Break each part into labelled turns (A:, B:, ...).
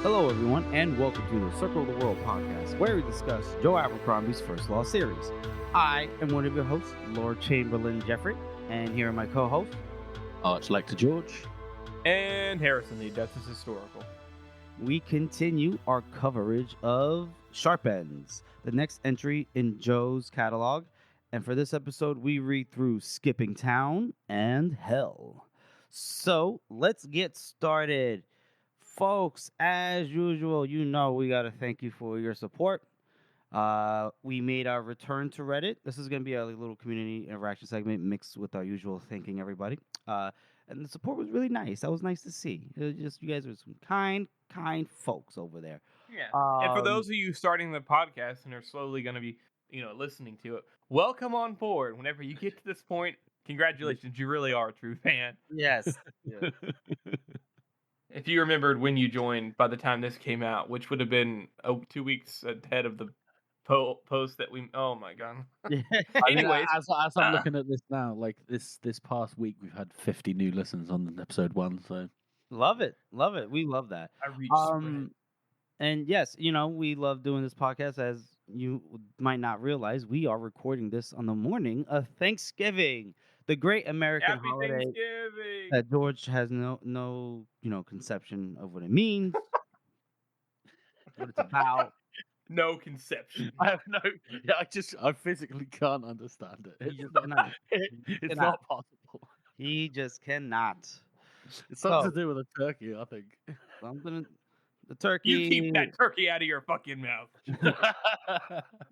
A: Hello, everyone, and welcome to the Circle of the World podcast, where we discuss Joe Abercrombie's First Law series. I am one of your hosts, Lord Chamberlain Jeffrey, and here are my co-hosts,
B: Archlector George,
C: and Harrison, the Adeptus Historical.
A: We continue our coverage of Sharp Ends, the next entry in Joe's catalog, and for this episode, we read through Skipping Town and Hell. So, let's get started. Folks, as usual, we got to thank you for your support. We made our return to Reddit. This is going to be a little community interaction segment mixed with our usual thanking everybody. And the support was really nice. That was nice to see. It was just, you guys are some kind folks over there.
C: Yeah. And for those of you starting the podcast and are slowly going to be, listening to it, welcome on board. Whenever you get to this point, congratulations. You really are a true fan.
A: Yes. Yeah.
C: If you remembered when you joined by the time this came out, which would have been 2 weeks ahead of the post that we... Oh, my God.
A: Yeah.
B: Anyways, as I'm looking at this now, like this past week, we've had 50 new listens on episode 1. So
A: Love it. We love that.
C: I reached
A: And yes, we love doing this podcast. As you might not realize, we are recording this on the morning of Thanksgiving, the great American
C: Happy
A: holiday
C: Thanksgiving!
A: that George has no conception of what it means, what it's about.
C: No conception.
B: I have no. Yeah, I physically can't understand it.
A: He just cannot.
B: It's
A: cannot.
B: not possible.
A: He just cannot.
B: It's something to do with a turkey, I think.
A: The turkey.
C: You keep that turkey out of your fucking mouth.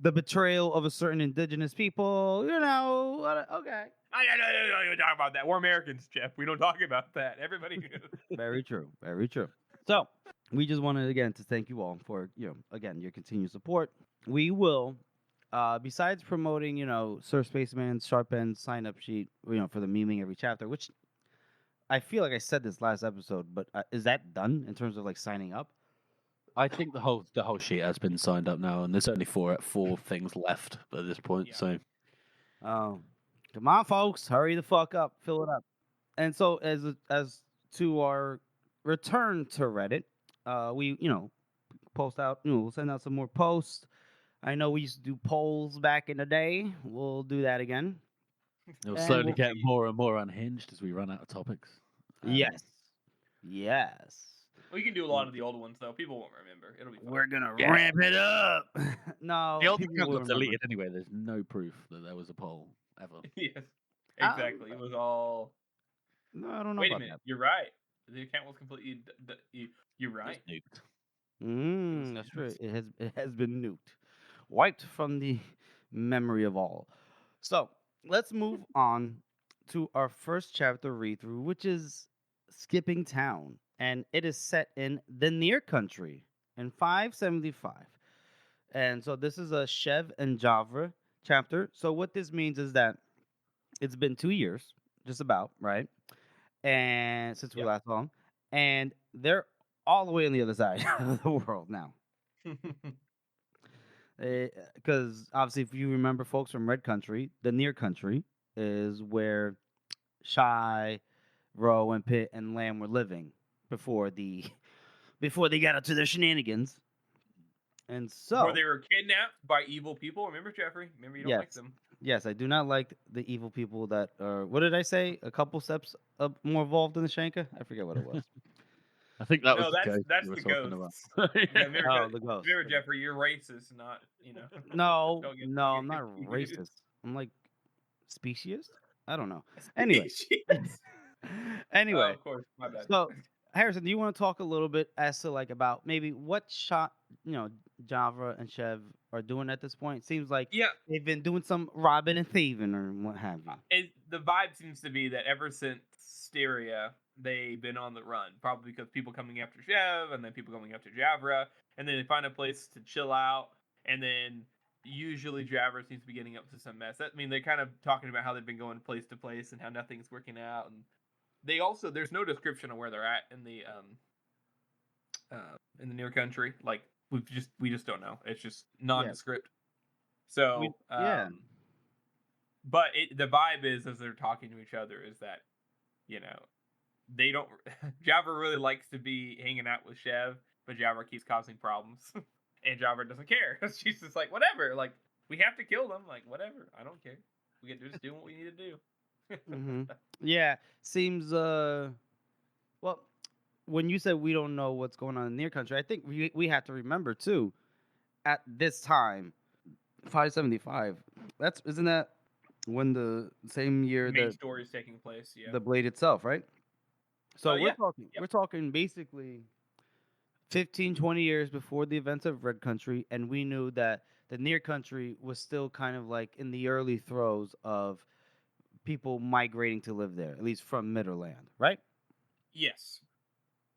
A: The betrayal of a certain indigenous people. Okay.
C: I don't talk about that. We're Americans, Jeff. We don't talk about that. Everybody knows.
A: Very true. Very true. So we just wanted again to thank you all for your continued support. We will, besides promoting Sir Spaceman's Sharp End sign up sheet, for the memeing every chapter, which I feel like I said this last episode, but is that done in terms of like signing up?
B: I think the whole sheet has been signed up now, and there's only four things left at this point.
C: Yeah.
B: So,
A: come on, folks, hurry the fuck up, fill it up. And so, as to our return to Reddit, we post out, we'll send out some more posts. I know we used to do polls back in the day. We'll do that again.
B: it'll slowly get more and more unhinged as we run out of topics.
A: Yes.
C: We can do a lot of the old ones though. People won't remember. It'll be fun.
A: We're gonna ramp it up. No,
B: The old
A: people
B: account
A: will
B: got
A: remember.
B: deleted anyway. There's no proof that there was a poll ever.
C: Yes, exactly. It was all.
A: No, I don't know
C: Wait a
A: about
C: minute. You're right. The account was completely. You're right.
B: It's nuked.
A: That's true. It has been nuked, wiped from the memory of all. So let's move on to our first chapter read through, which is Skipping Town, and it is set in the Near Country in 575. And so this is a Chev and Javra chapter. So what this means is that it's been 2 years, just about, right? And since we last saw them, and they're all the way on the other side of the world now. Because obviously, if you remember folks from Red Country, the Near Country is where Shy, Roe, and Pitt and Lamb were living before they got up to their shenanigans. And so,
C: Before they were kidnapped by evil people. Remember, Jeffrey? Remember, you don't like them.
A: Yes, I do not like the evil people that are. What did I say? A couple steps up more evolved than the Shanka? I forget what it was.
B: I think that was
C: that's
B: the
C: the
B: ghost.
C: ghost.
A: Oh, the ghost.
C: Remember, Jeffrey, you're racist, not
A: No,
C: Don't get
A: I'm not racist. I'm like specious. I don't know. Anyway,
C: Oh, of course, my bad.
A: so Harrison, do you want to talk a little bit as to like about maybe what Javra and Chev are doing at this point? It seems like they've been doing some robbing and thieving or what have you.
C: The vibe seems to be that ever since Styria, they've been on the run. Probably because people coming after Chev, and then people coming after Javra, and then they find a place to chill out, and then usually Javra seems to be getting up to some mess. They're kind of talking about how they've been going place to place and how nothing's working out, and they also, there's no description of where they're at in the Near Country. Like we just don't know. It's just nondescript. So but the vibe is, as they're talking to each other, is that they don't. Java really likes to be hanging out with Chev, but Javra keeps causing problems, and Javra doesn't care. She's just like, whatever. Like, we have to kill them. Like, whatever. I don't care. We're just doing what we need to do.
A: Yeah, seems well, when you said we don't know what's going on in near country, I think we have to remember too, at this time, 575. Isn't that when the same year
C: The main
A: that
C: story is taking place. Yeah.
A: the blade itself, right? So
C: yeah.
A: we're talking basically 15, 20 years before the events of Red Country, and we knew that the near country was still kind of like in the early throes of people migrating to live there, at least from Midderland, right?
C: Yes.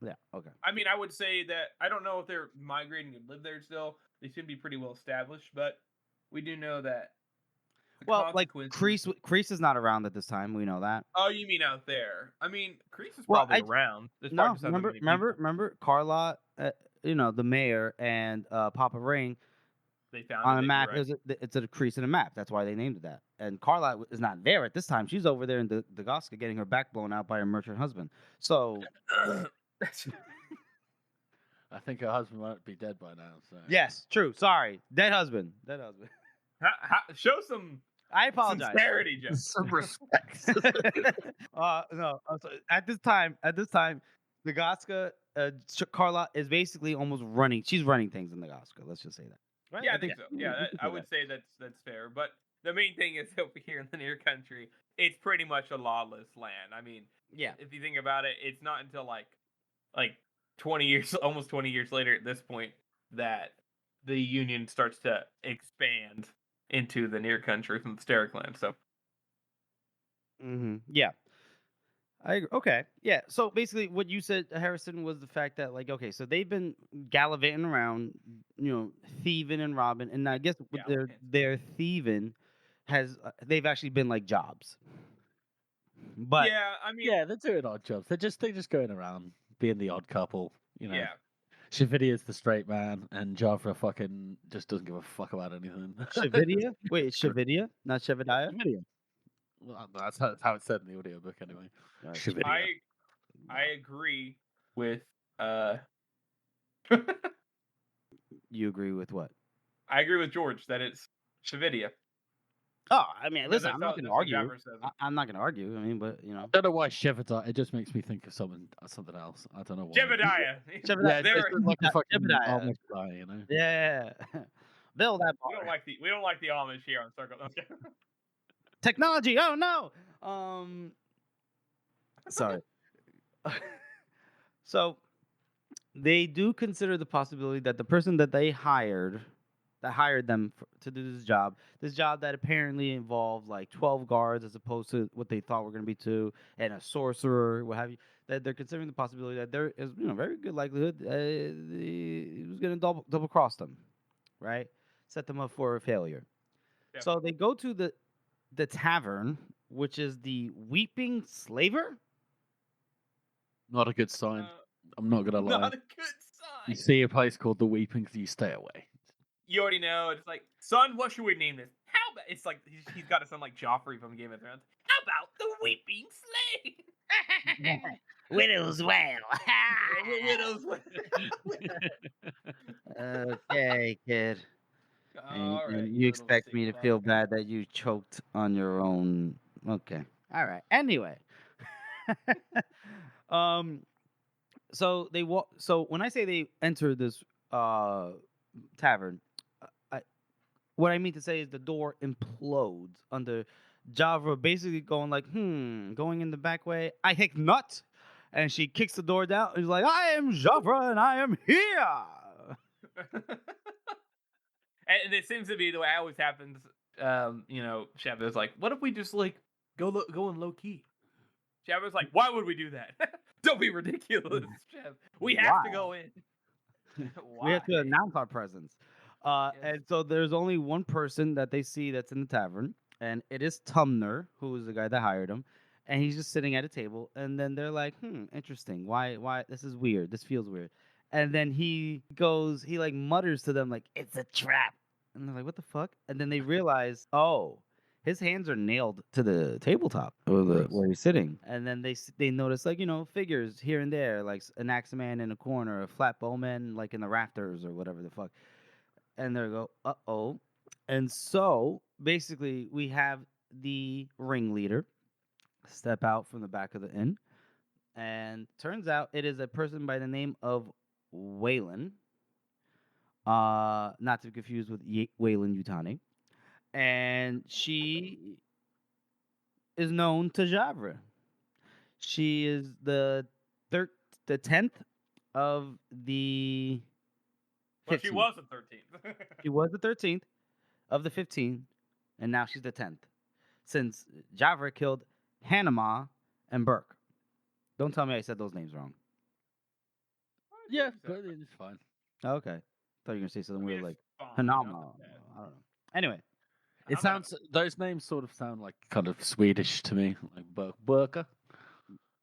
A: Yeah. Okay.
C: I mean, I would say that I don't know if they're migrating and live there still. They seem to be pretty well established, but we do know that.
A: Well, like Crease is not around at this time. We know that.
C: Oh, you mean out there? I mean, Crease is
A: Well,
C: probably around. There's
A: No,
C: probably just not that many people.
A: remember, Carla, the mayor and Papa Rain
C: They found
A: on
C: it,
A: a map.
C: right.
A: It's a crease in a map. That's why they named it that. And Carla is not there at this time. She's over there in Dagaska getting her back blown out by her merchant husband. So
B: I think her husband might be dead by now. So
A: yes, true. Sorry, dead husband.
C: Show some
A: I apologize.
C: sincerity, Joe.
B: some respect.
A: No. At this time, Dagaska, Carla is basically almost running. She's running things in Dagaska. Let's just say that. Right?
C: Yeah, I think so. Yeah, I would say that's fair. But the main thing is over here in the near country, it's pretty much a lawless land. I mean,
A: Yeah.
C: if you think about it, it's not until like 20 years, almost 20 years later at this point, that the Union starts to expand into the near country from the Steric land. So
A: Yeah. I agree. Okay. Yeah. So basically, what you said, Harrison, was the fact that, like, okay, so they've been gallivanting around, thieving and robbing, and I guess with their thieving they've actually been like jobs. But
C: yeah, I mean,
B: yeah, they're doing odd jobs. They're just going around being the odd couple.
C: yeah.
B: Shavidia's the straight man, and Javra fucking just doesn't give a fuck about anything.
A: Shavidia? Wait, it's Shavidia, not Shevadiah?
B: Shavidia. Well, that's how it's said in the audiobook, anyway. Shavidia.
C: I agree with
A: You agree with what?
C: I agree with George that it's Shavidia.
A: Oh, I mean, listen,
C: that's
A: I'm not going to argue. I'm not going to argue. I mean, but
B: I don't know why Shevadiah. It just makes me think of something else. I don't know why.
C: Jebediah.
B: Yeah,
C: They're-
B: it's like a fucking
A: Jebediah.
B: Amish guy,
A: yeah, build that
C: we
A: bar.
C: don't like the Amish here on Circle. Okay.
A: Technology. Oh no. Sorry. So they do consider the possibility that the person that they hired them to do this job that apparently involved like 12 guards as opposed to what they thought were going to be 2, and a sorcerer, what have you, that they're considering the possibility that there is very good likelihood he was going to double cross them, right? Set them up for a failure.
C: Yeah.
A: So they go to the tavern, which is the Weeping Slaver.
B: Not a good sign. I'm not gonna lie.
C: Not a good sign.
B: You see a place called the Weeping, you stay away.
C: You already know. It's like, son, what should we name this? How about? It's like he's got to sound like Joffrey from Game of Thrones. How about the Weeping Slave?
A: Widow's Well.
C: Widow's
A: Okay, kid. And you expect me to feel bad that you choked on your own. Okay. All right. Anyway. So they walk. So when I say they enter this tavern, what I mean to say is the door implodes under Javra basically going like, going in the back way. I hick nut, and she kicks the door down. And she's like, I am Javra, and I am here.
C: And it seems to be the way it always happens. Shabba's like, what if we just like go in low key? Shabba's like, why would we do that? Don't be ridiculous, Shab. We have to go in.
A: We have to announce our presence.
C: Yes.
A: And so there's only one person that they see that's in the tavern, and it is Tumner, who is the guy that hired him. And he's just sitting at a table, and then they're like, interesting. Why? This is weird. This feels weird. And then he mutters to them, like, it's a trap. And they're like, what the fuck? And then they realize, his hands are nailed to the tabletop or
B: Gross.
A: where he's sitting. And then they notice like figures here and there, like an axeman in a corner, a flat bowman like in the rafters or whatever the fuck. And they go, uh-oh. And so basically we have the ringleader step out from the back of the inn, and turns out it is a person by the name of Waylon. Not to be confused with Waylon Yutani. And she is known to Javra. She is the 10th of the
C: But she
A: 15th.
C: was the 13th.
A: She was the 13th of the 15, and now she's the 10th. Since Javra killed Hanama and Burke. Don't tell me I said those names wrong.
B: Yeah, but it's fine.
A: Oh, okay. Thought you were going to say something weird like
C: fine, not
A: Hanama.
C: that bad.
A: I don't know. Anyway.
B: It sounds those names sort of sound like kind of Swedish to me, like Burka.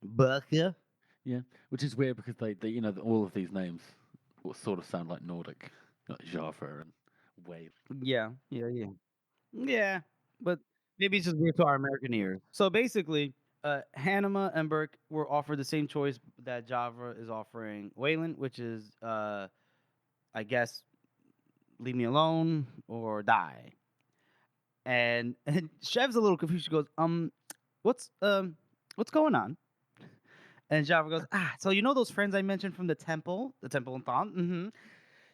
A: Burke.
B: Yeah, which is weird because they all of these names will sort of sound like Nordic, like Jaffa and Wave.
A: Yeah. Yeah, but maybe it's just weird to our American ears. So basically, Hanama and Burke were offered the same choice that Javra is offering Waylon, which is, I guess, leave me alone or die. And Chev's a little confused. She goes, what's going on? And Javra goes, so you know those friends I mentioned from the temple in Thon? Mm-hmm.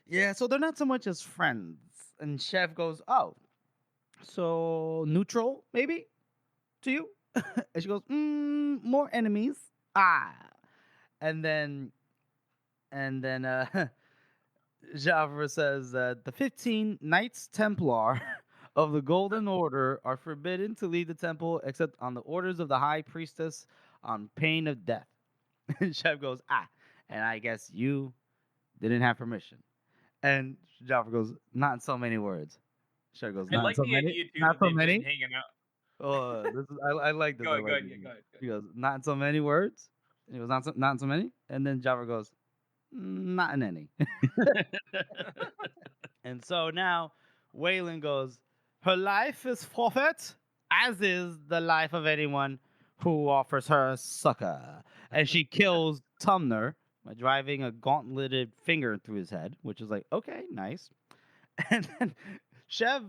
A: Yeah, so they're not so much as friends. And Chev goes, oh, so neutral maybe to you? And she goes, more enemies. And then Javra says that the 15 Knights Templar of the Golden Order are forbidden to leave the temple except on the orders of the High Priestess on pain of death. And Chev goes, and I guess you didn't have permission. And Javra goes, not in so many words. Chev goes,
C: I
A: not
C: like
A: in so
C: the
A: many.
C: idea too
A: Not
C: that
A: so
C: they've been
A: many.
C: hanging out.
A: Oh, I like this.
C: Go
A: I
C: ahead,
A: like
C: go ahead,
A: this.
C: yeah, go ahead.
A: He goes, not in so many words. And he goes, not in so many. And then Javra goes, not in any. And so now Waylon goes, her life is forfeit, as is the life of anyone who offers her succor. And she kills Tumner by driving a gauntleted finger through his head, which is like, okay, nice. And then Chev,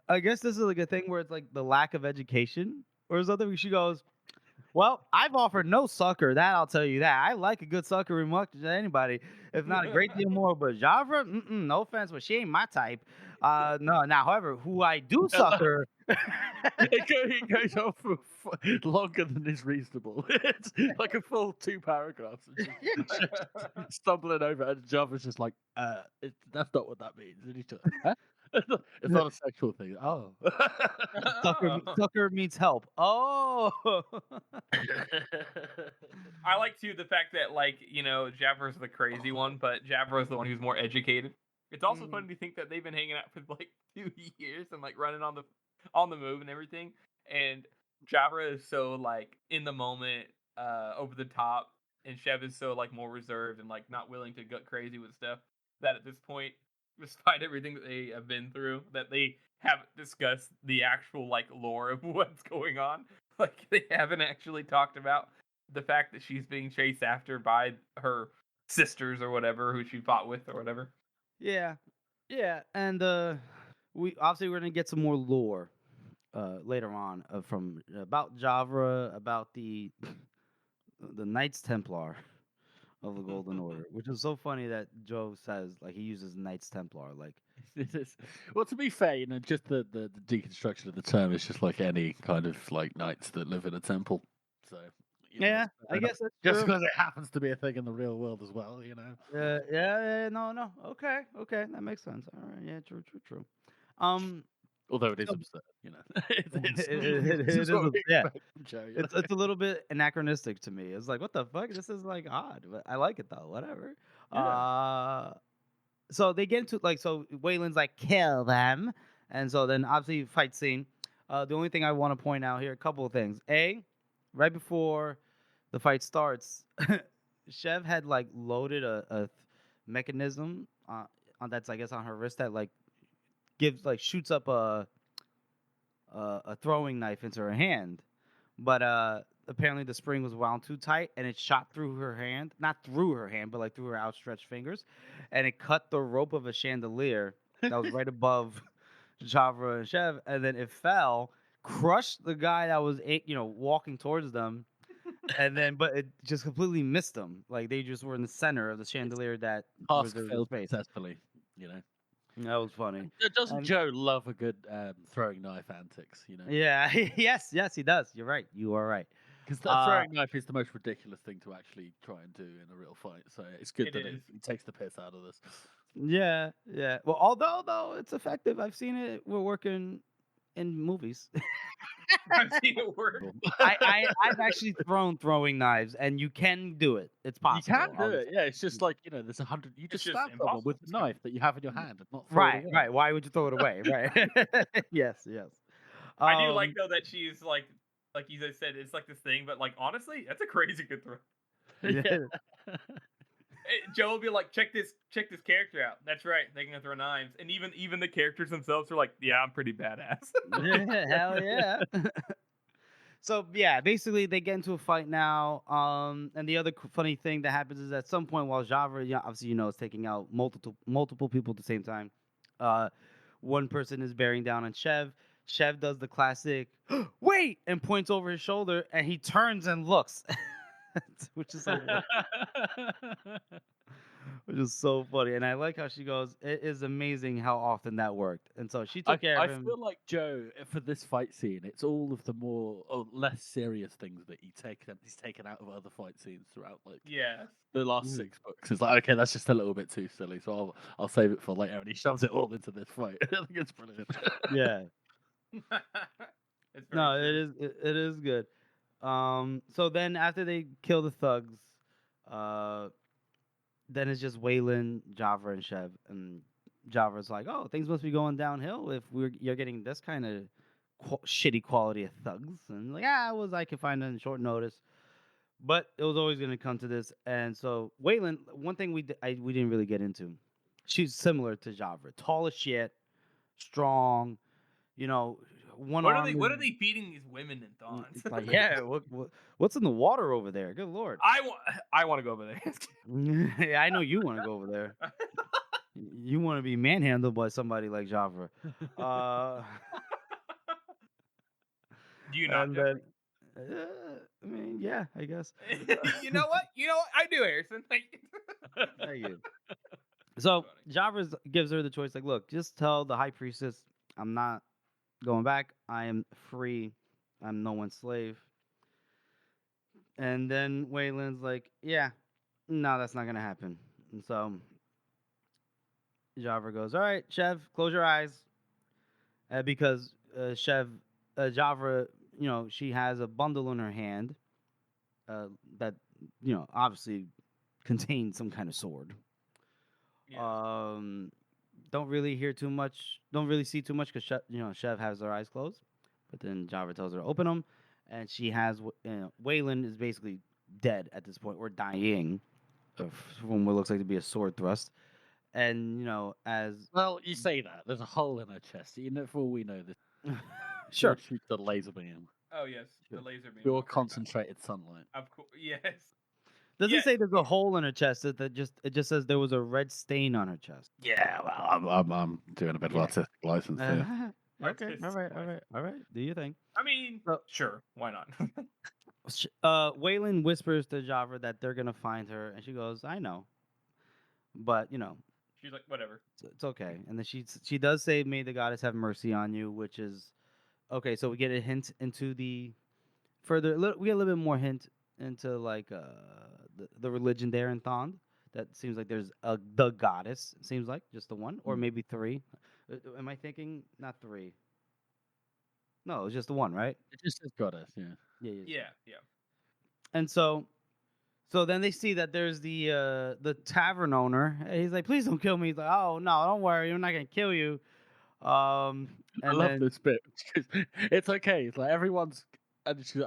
A: I guess this is like a thing where it's like the lack of education or something. She goes, well, I've offered no succor. That I'll tell you that. I like a good succor as much as anybody, if not a great deal more. But Javra, no offense, but she ain't my type. No. Now, however, who I do succor,
B: It goes on for longer than is reasonable. It's like a full 2 paragraphs. Just stumbling over, and Java's just like, that's not what that means. And he's just, huh? It's not a sexual thing. Oh.
A: succor means help. Oh.
C: I like too the fact that Javra's the crazy one, but Javra's the one who's more educated. It's also funny to think that they've been hanging out for like 2 years and like running on the move and everything. And Javra is so like in the moment, over the top, and Chev is so like more reserved and like not willing to get crazy with stuff. That at this point, despite everything that they have been through, that they haven't discussed the actual like lore of what's going on. Like they haven't actually talked about the fact that she's being chased after by her sisters or whatever, who she fought with or whatever.
A: Yeah, and we're gonna get some more lore later on from about Javra, about the Knights Templar of the Golden Order, which is so funny that Joe says like he uses Knights Templar like.
B: Well, to be fair, just the deconstruction of the term is just like any kind of like knights that live in a temple. So
A: Yeah, I guess that's
B: just
A: true.
B: because it happens to be a thing in the real world as well,
A: Yeah, no. Okay, that makes sense. All right, yeah, true.
B: Although it is
A: So-
B: absurd,
A: It is, yeah. It's a little bit anachronistic to me. It's like, what the fuck? This is like odd, but I like it though. Whatever.
B: Yeah.
A: So they get into so Waylon's like kill them, and so then obviously fight scene. The only thing I want to point out here, a couple of things. Right before the fight starts, Chev had like loaded a mechanism on that's I guess on her wrist that like shoots up a a throwing knife into her hand, but apparently the spring was wound too tight and it shot through her hand, not through her hand, but like through her outstretched fingers, and it cut the rope of a chandelier that was right above Javra and Chev, and then it fell, crushed the guy that was walking towards them, and then but it just completely missed them. Like they just were in the center of the chandelier that
B: Task
A: reserved the
B: failed
A: space.
B: successfully. You know.
A: That was funny.
B: Doesn't
A: And-
B: Joe love a good throwing knife antics? You know.
A: Yeah, yes, he does. You're right. You are right.
B: Because the throwing knife is the most ridiculous thing to actually try and do in a real fight. So it's good that he takes the piss out of this.
A: Yeah, yeah. Well, although though it's effective, I've seen it. We're working in movies.
C: I've seen it work.
A: I've actually thrown throwing knives, and you can do it. It's possible.
B: You can do it. Yeah, it's just like there's 100. You just
C: just
B: stab someone with the knife that you have in your hand and not throw it away.
A: Right. Why would you throw it away? Right. Yes.
C: I do like though that she's like you guys said, it's like this thing, but like honestly, that's a crazy good throw.
A: Yeah.
C: Joe will be like, check this character out. That's right, they can throw knives, and even the characters themselves are like, yeah, I'm pretty badass.
A: Hell yeah. So yeah, basically they get into a fight now. And the other funny thing that happens is at some point while Javra, obviously is taking out multiple people at the same time. One person is bearing down on Chev. Chev does the classic, wait, and points over his shoulder, and he turns and looks, which is so funny. And I like how she goes, it is amazing how often that worked. And so she took care of him.
B: I feel like Joe, for this fight scene, it's all of the less serious things that he's taken out of other fight scenes throughout the last 6 books. It's like, okay, that's just a little bit too silly, so I'll save it for later. And he shoves it all into this fight. I think it's brilliant.
A: Yeah.
C: It's very
A: No,
C: true.
A: it is good. So then after they kill the thugs, then it's just Waylon, Javra, and Chev, and Javra's like, "Oh, things must be going downhill if you're getting this kind of shitty quality of thugs." And like, I could find it in short notice, but it was always going to come to this. And so Waylon, one thing we didn't really get into, she's similar to Javra, tall as shit, strong, one
C: What
A: arm.
C: are they feeding these women in thongs?
A: It's like, yeah, what's in the water over there? Good lord.
C: I want to go over there.
A: Yeah, I know you want to go over there. You want to be manhandled by somebody like Javra.
C: Do you not?
A: And
C: Jeffrey?
A: then, I mean, yeah, I guess.
C: You know what? I do, Harrison. Thank
A: you. So Javra gives her the choice, like, look, just tell the high priestess I'm not going back. I am free. I'm no one's slave. And then Waylon's like, yeah, no, that's not gonna happen. And so Javra goes, all right, Chev, close your eyes, because Javra, she has a bundle in her hand that obviously contains some kind of sword.
C: Yeah.
A: Don't really hear too much. Don't really see too much because Chev has her eyes closed. But then Javra tells her to open them, and she has Waylon is basically dead at this point, or dying from what looks like to be a sword thrust. And as
B: well, you say that there's a hole in her chest. For all we know, this
A: sure,
B: shoot the laser beam.
C: Oh yes, the laser beam.
B: Pure concentrated sunlight.
C: Of course, yes.
A: Doesn't say there's a hole in her chest. It just says there was a red stain on her chest.
B: Yeah, well, I'm doing a bit of artistic license here.
A: Okay, all right. Do you think?
C: I mean, sure, why not?
A: Waylon whispers to Javra that they're gonna find her, and she goes, "I know," but
C: she's like, whatever.
A: It's okay. And then she does say, "May the goddess have mercy on you," which is okay. So we get a hint into we get a little bit more hint into like the religion there in Thond. That seems like there's the goddess. It seems like just the one, or maybe 3. Am I thinking not 3? No, it's just the one, right?
B: It just says goddess, yeah.
C: Yeah.
A: And so then they see that there's the tavern owner. And he's like, "Please don't kill me." He's like, "Oh no, don't worry, I'm not gonna kill you."
B: I love this bit. It's okay. It's like everyone's, and she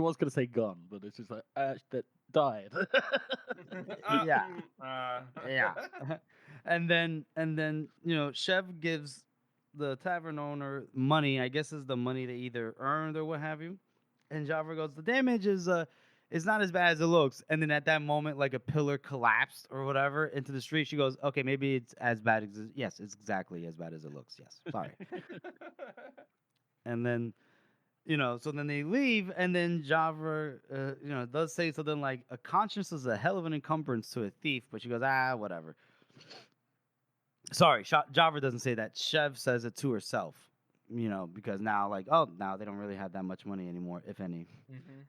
B: was gonna say gone, but it's just like that died.
A: Yeah. Yeah. And then Chev gives the tavern owner money, I guess, is the money they either earned or what have you. And Jafar goes, the damage is not as bad as it looks. And then at that moment, like a pillar collapsed or whatever into the street. She goes, okay, maybe it's as bad as yes, it's exactly as bad as it looks. Yes, sorry. And then so then they leave, and then Jafar, does say something like, a conscience is a hell of an encumbrance to a thief, but she goes, whatever. Sorry, Jafar doesn't say that. Chev says it to herself, because now, now they don't really have that much money anymore, if any.
C: Mm-hmm.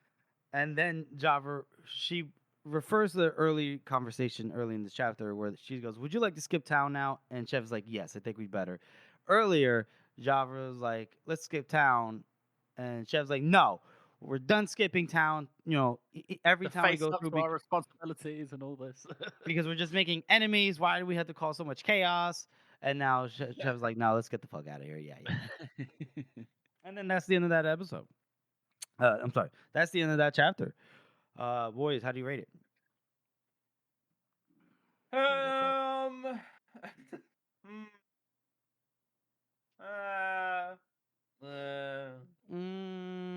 A: And then Jafar, she refers to the early conversation early in this chapter where she goes, would you like to skip town now? And Chev's like, yes, I think we'd better. Earlier, Jafar was like, let's skip town. And Chev's like, no, we're done skipping town. Every
B: The
A: time we
B: face
A: go
B: up
A: through,
B: to our responsibilities and all this.
A: because we're just making enemies. Why do we have to cause so much chaos? And now Chev's like, no, let's get the fuck out of here. Yeah. And then that's the end of that episode. I'm sorry. That's the end of that chapter. Boys, how do you rate it?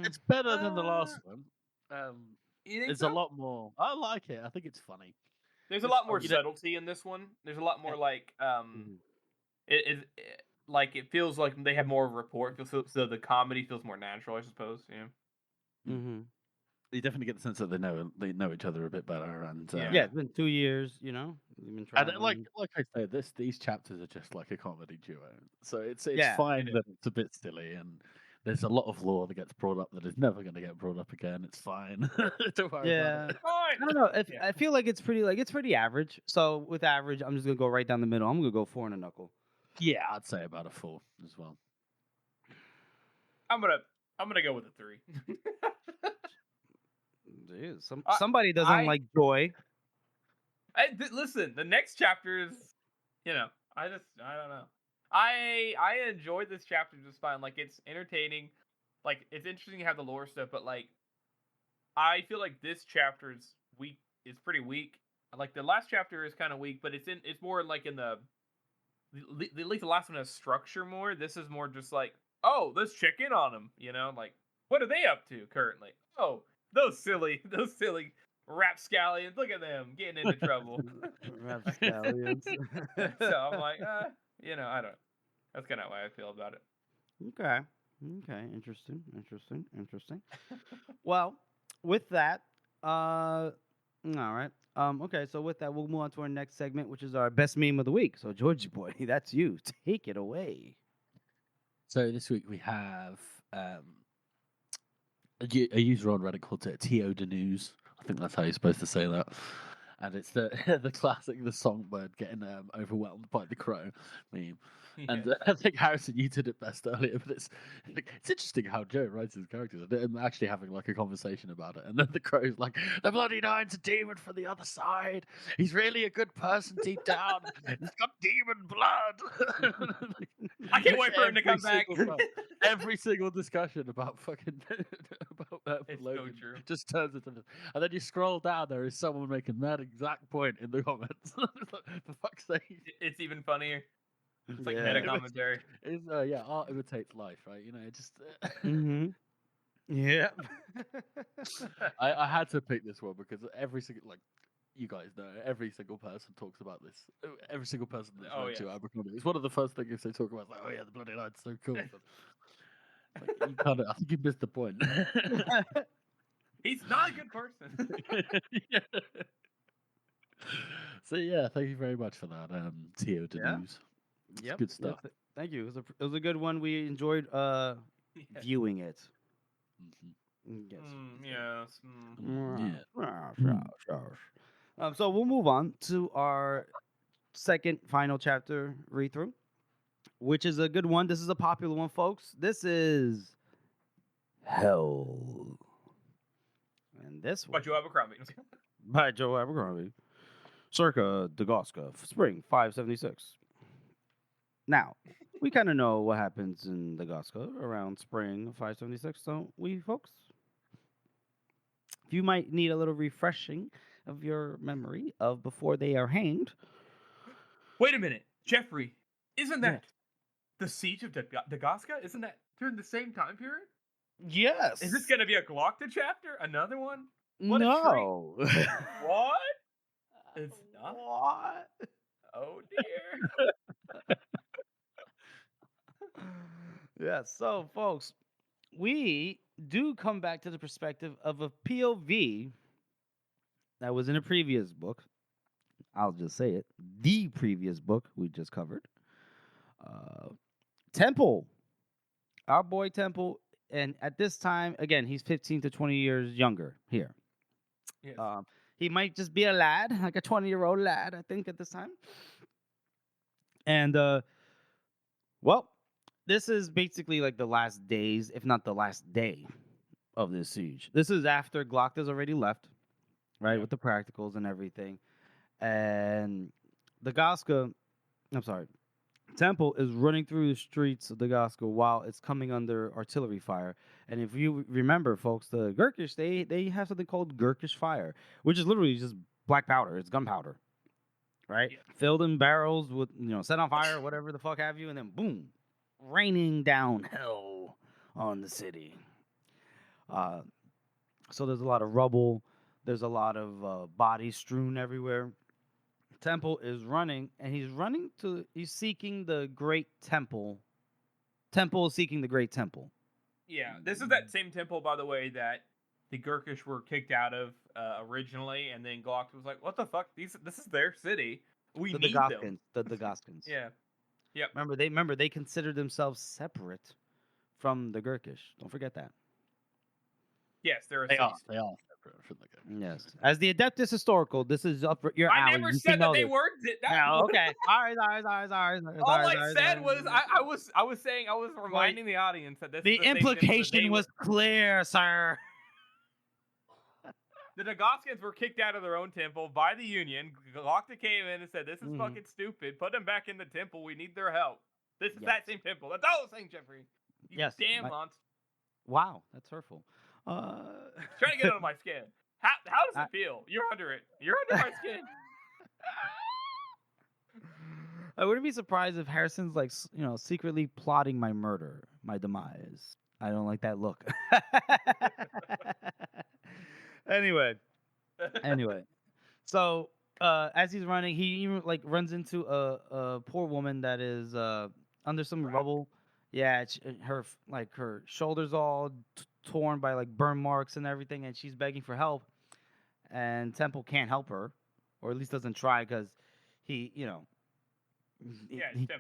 B: It's better than the last one.
C: You think
B: It's
C: so?
B: a lot more. I like it. I think it's funny.
C: There's a lot more subtlety in this one. There's a lot more like it like it feels like they have more rapport. So the comedy feels more natural, I suppose. Yeah.
A: Mm-hmm.
B: You definitely get the sense that they know each other a bit better, and
A: Yeah, it's been 2 years. You've been
B: and
A: traveling.
B: like I say, these chapters are just like a comedy duo. So it's
A: Yeah,
B: fine that it's a bit silly, and there's a lot of lore that gets brought up that is never going to get brought up again. It's fine. Don't worry about it.
A: I don't know. I feel like it's pretty average. So with average, I'm just gonna go right down the middle. I'm gonna go 4 and a knuckle.
B: Yeah, I'd say about a 4 as well.
C: I'm gonna go with a 3.
A: Dude, somebody doesn't like joy.
C: Listen, the next chapter is, I don't know. I enjoyed this chapter just fine. Like, it's entertaining. Like, it's interesting to have the lore stuff, but like, I feel like this chapter is weak. It's pretty weak. Like, the last chapter is kind of weak, but it's more like in at least the last one has structure more. This is more just like, oh, let's check in on them. Like, what are they up to currently? Oh, those silly rapscallions. Look at them getting into trouble.
A: Rapscallions.
C: So I'm like, I don't. That's kind of how I feel about it.
A: Okay. Interesting. Well, with that, all right. Okay, so with that, we'll move on to our next segment, which is our best meme of the week. So, Georgie boy, that's you. Take it away.
B: So this week we have a user on Reddit called T.O. the News. I think that's how you're supposed to say that. And it's the classic, the songbird getting overwhelmed by the crow meme. Yeah. And I think, Harrison, you did it best earlier, but it's interesting how Joe writes his characters. I'm actually having like a conversation about it. And then the crow's like, the bloody nine's a demon from the other side. He's really a good person deep down. He's got demon blood.
C: I can't wait for him to come back.
B: Every single discussion about fucking about Logan
C: so true.
B: just turns into this. And then you scroll down, there is someone making that exact point in the comments. For fuck's sake.
C: It's even funnier. It's like meta commentary.
B: Art imitates life, right? It just.
A: Yeah.
B: I had to pick this one because every single, like, you guys know, every single person talks about this. Every single person that's read to Abercrombie. It's one of the first things they talk about. It's like, oh yeah, the bloody light's so cool. But, like, I think you missed the point.
C: He's not a good person.
B: Yeah. So yeah, thank you very much for that, T.O. the News.
A: Yep.
B: Good stuff.
A: Yes, thank you. It was a good one. We enjoyed viewing it.
C: Yes.
A: So we'll move on to our second final chapter read through, which is a good one. This is a popular one, folks. This is Hell. And this one
C: by Joe Abercrombie.
A: By Joe Abercrombie. Circa Dagoska, spring 576. Now, we kind of know what happens in Dagoska around spring of 576, don't we, folks? If you might need a little refreshing of your memory of before they are hanged.
C: Wait a minute, Jeffrey, isn't that The Siege of Dagasta? Isn't that during the same time period?
A: Yes.
C: Is this going to be a Glockta chapter? Another one? What
A: no.
C: a treat. What? It's not?
A: What?
C: Oh, dear.
A: Yeah, so folks, we do come back to the perspective of a POV that was in a previous book. I'll just say it. The previous book we just covered. Temple. Our boy Temple. And at this time, again, he's 15 to 20 years younger here.
C: Yes.
A: He might just be a lad, like a 20-year-old lad, I think, at this time. And, well, this is basically like the last days, if not the last day of this siege. This is after Glockta's already left, right, with the practicals and everything. And Temple is running through the streets of Dagasta while it's coming under artillery fire. And if you remember, folks, the Gurkish, they have something called Gurkish fire, which is literally just black powder. It's gunpowder, right?
C: Yeah.
A: Filled in barrels with, set on fire, whatever the fuck have you, and then boom, raining down hell on the city. So there's a lot of rubble. There's a lot of bodies strewn everywhere. Temple is running, and he's seeking the great temple. Temple is seeking the great temple.
C: Yeah, this is that same temple, by the way, that the Gurkish were kicked out of originally, and then Glockta was like, "What the fuck? This is their city. We need them."
A: The Dagaskans.
C: Yeah. Yep.
A: Remember they considered themselves separate from the Gurkish. Don't forget that.
C: Yes, they're a
B: They are.
C: cease.
B: They are. For the game.
A: Yes. As the Adeptus Historical, this is up your alley.
C: I never
A: You
C: said
A: can
C: that
A: know
C: they
A: this.
C: weren't.
A: No, okay. Sorry.
C: All I said was I was saying I was reminding the audience that this
A: the
C: is the same
A: implication
C: temple that
A: was clear, sir.
C: the Dagaskans were kicked out of their own temple by the Union. Glockta came in and said, "This is
A: Mhm.
C: fucking stupid. Put them back in the temple. We need their help." This is
A: Yes.
C: that same temple. That's all I was saying, Jeffrey. You
A: Yes,
C: damn monster.
A: Wow, that's hurtful.
C: Trying to get under my skin. How does it feel? You're under it. You're under my skin.
A: I wouldn't be surprised if Harrison's like, secretly plotting my murder, my demise. I don't like that look. Anyway. So, as he's running, he even like runs into a poor woman that is under some rubble. Yeah, her shoulders all torn by like burn marks and everything, and she's begging for help. And Temple can't help her, or at least doesn't try, because he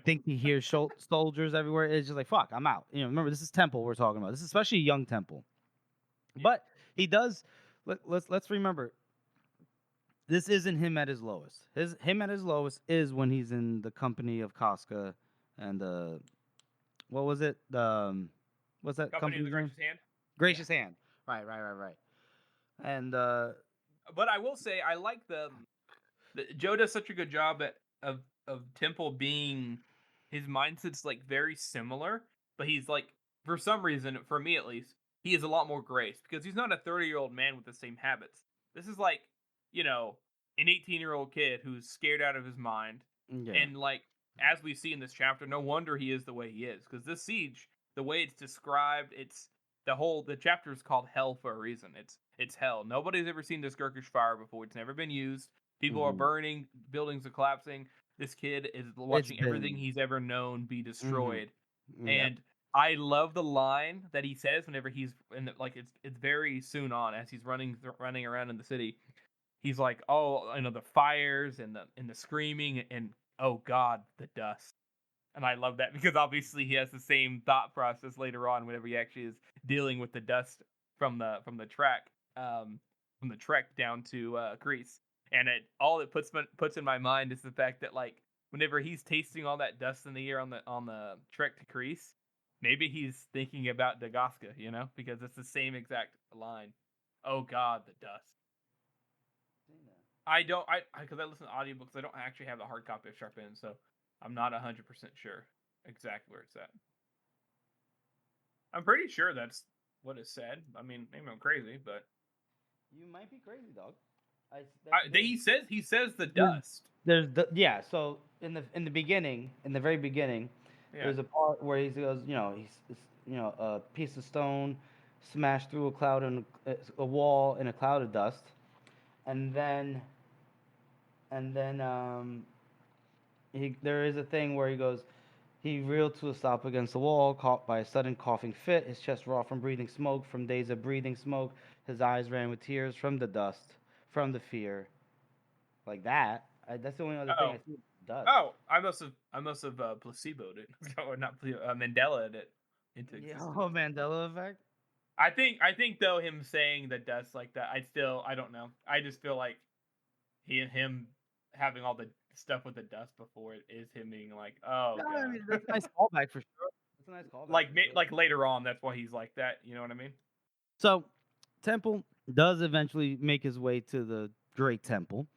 A: thinks he hears soldiers everywhere. It's just like, fuck, I'm out. Remember, this is Temple we're talking about. This is especially young Temple. But he does. Let's remember, this isn't him at his lowest. Him at his lowest is when he's in the company of Casca and what was it? What's that company's name?
C: Gracious Hand.
A: Gracious Hand. Right. And
C: but I will say I like the Joe does such a good job of Temple being, his mindset's like very similar, but he's like, for some reason, for me at least, he has a lot more grace because he's not a 30-year-old man with the same habits. This is like, an 18-year-old kid who's scared out of his mind.
A: yeah.
C: And like, as we see in this chapter, no wonder he is the way he is, because this siege, the way it's described, the chapter is called Hell for a reason. It's hell. Nobody's ever seen this Gurkish fire before. It's never been used. People are burning, buildings are collapsing. This kid is watching everything he's ever known be destroyed. And I love the line that he says whenever he's in it's very soon on as he's running around in the city. He's like, "Oh, the fires and the screaming and oh God, the dust." And I love that because obviously he has the same thought process later on whenever he actually is dealing with the dust from the trek down to Greece. And all it puts in my mind is the fact that like whenever he's tasting all that dust in the air on the trek to Greece, maybe he's thinking about Dagasta, because it's the same exact line. Oh God, the dust. Because I listen to audiobooks, I don't actually have the hard copy of Sharp End, so I'm not 100% sure exactly where it's at. I'm pretty sure that's what it said. I mean, maybe I'm crazy, but
A: you might be crazy, dog.
C: He says the dust.
A: So in the very beginning,
C: Yeah.
A: There's a part where he goes, a piece of stone smashed through a cloud and a wall in a cloud of dust, and then there is a thing where he goes, he reeled to a stop against the wall, caught by a sudden coughing fit. His chest raw from breathing smoke, from days of breathing smoke. His eyes ran with tears from the dust, from the fear. Like that. That's the only other thing I
C: Oh.
A: see dust.
C: Oh, I must have placeboed it, or not Mandela it into
A: Yeah,
C: existence.
A: oh, Mandela effect.
C: I think though him saying the dust like that, I don't know. I just feel like him having all the stuff with the dust before it is him being like, oh
A: No, I
C: god,
A: mean that's a nice callback for sure. That's a nice callback
C: like
A: for sure.
C: like later on, that's why he's like that. You know what I mean?
A: So, Temple does eventually make his way to the Great Temple.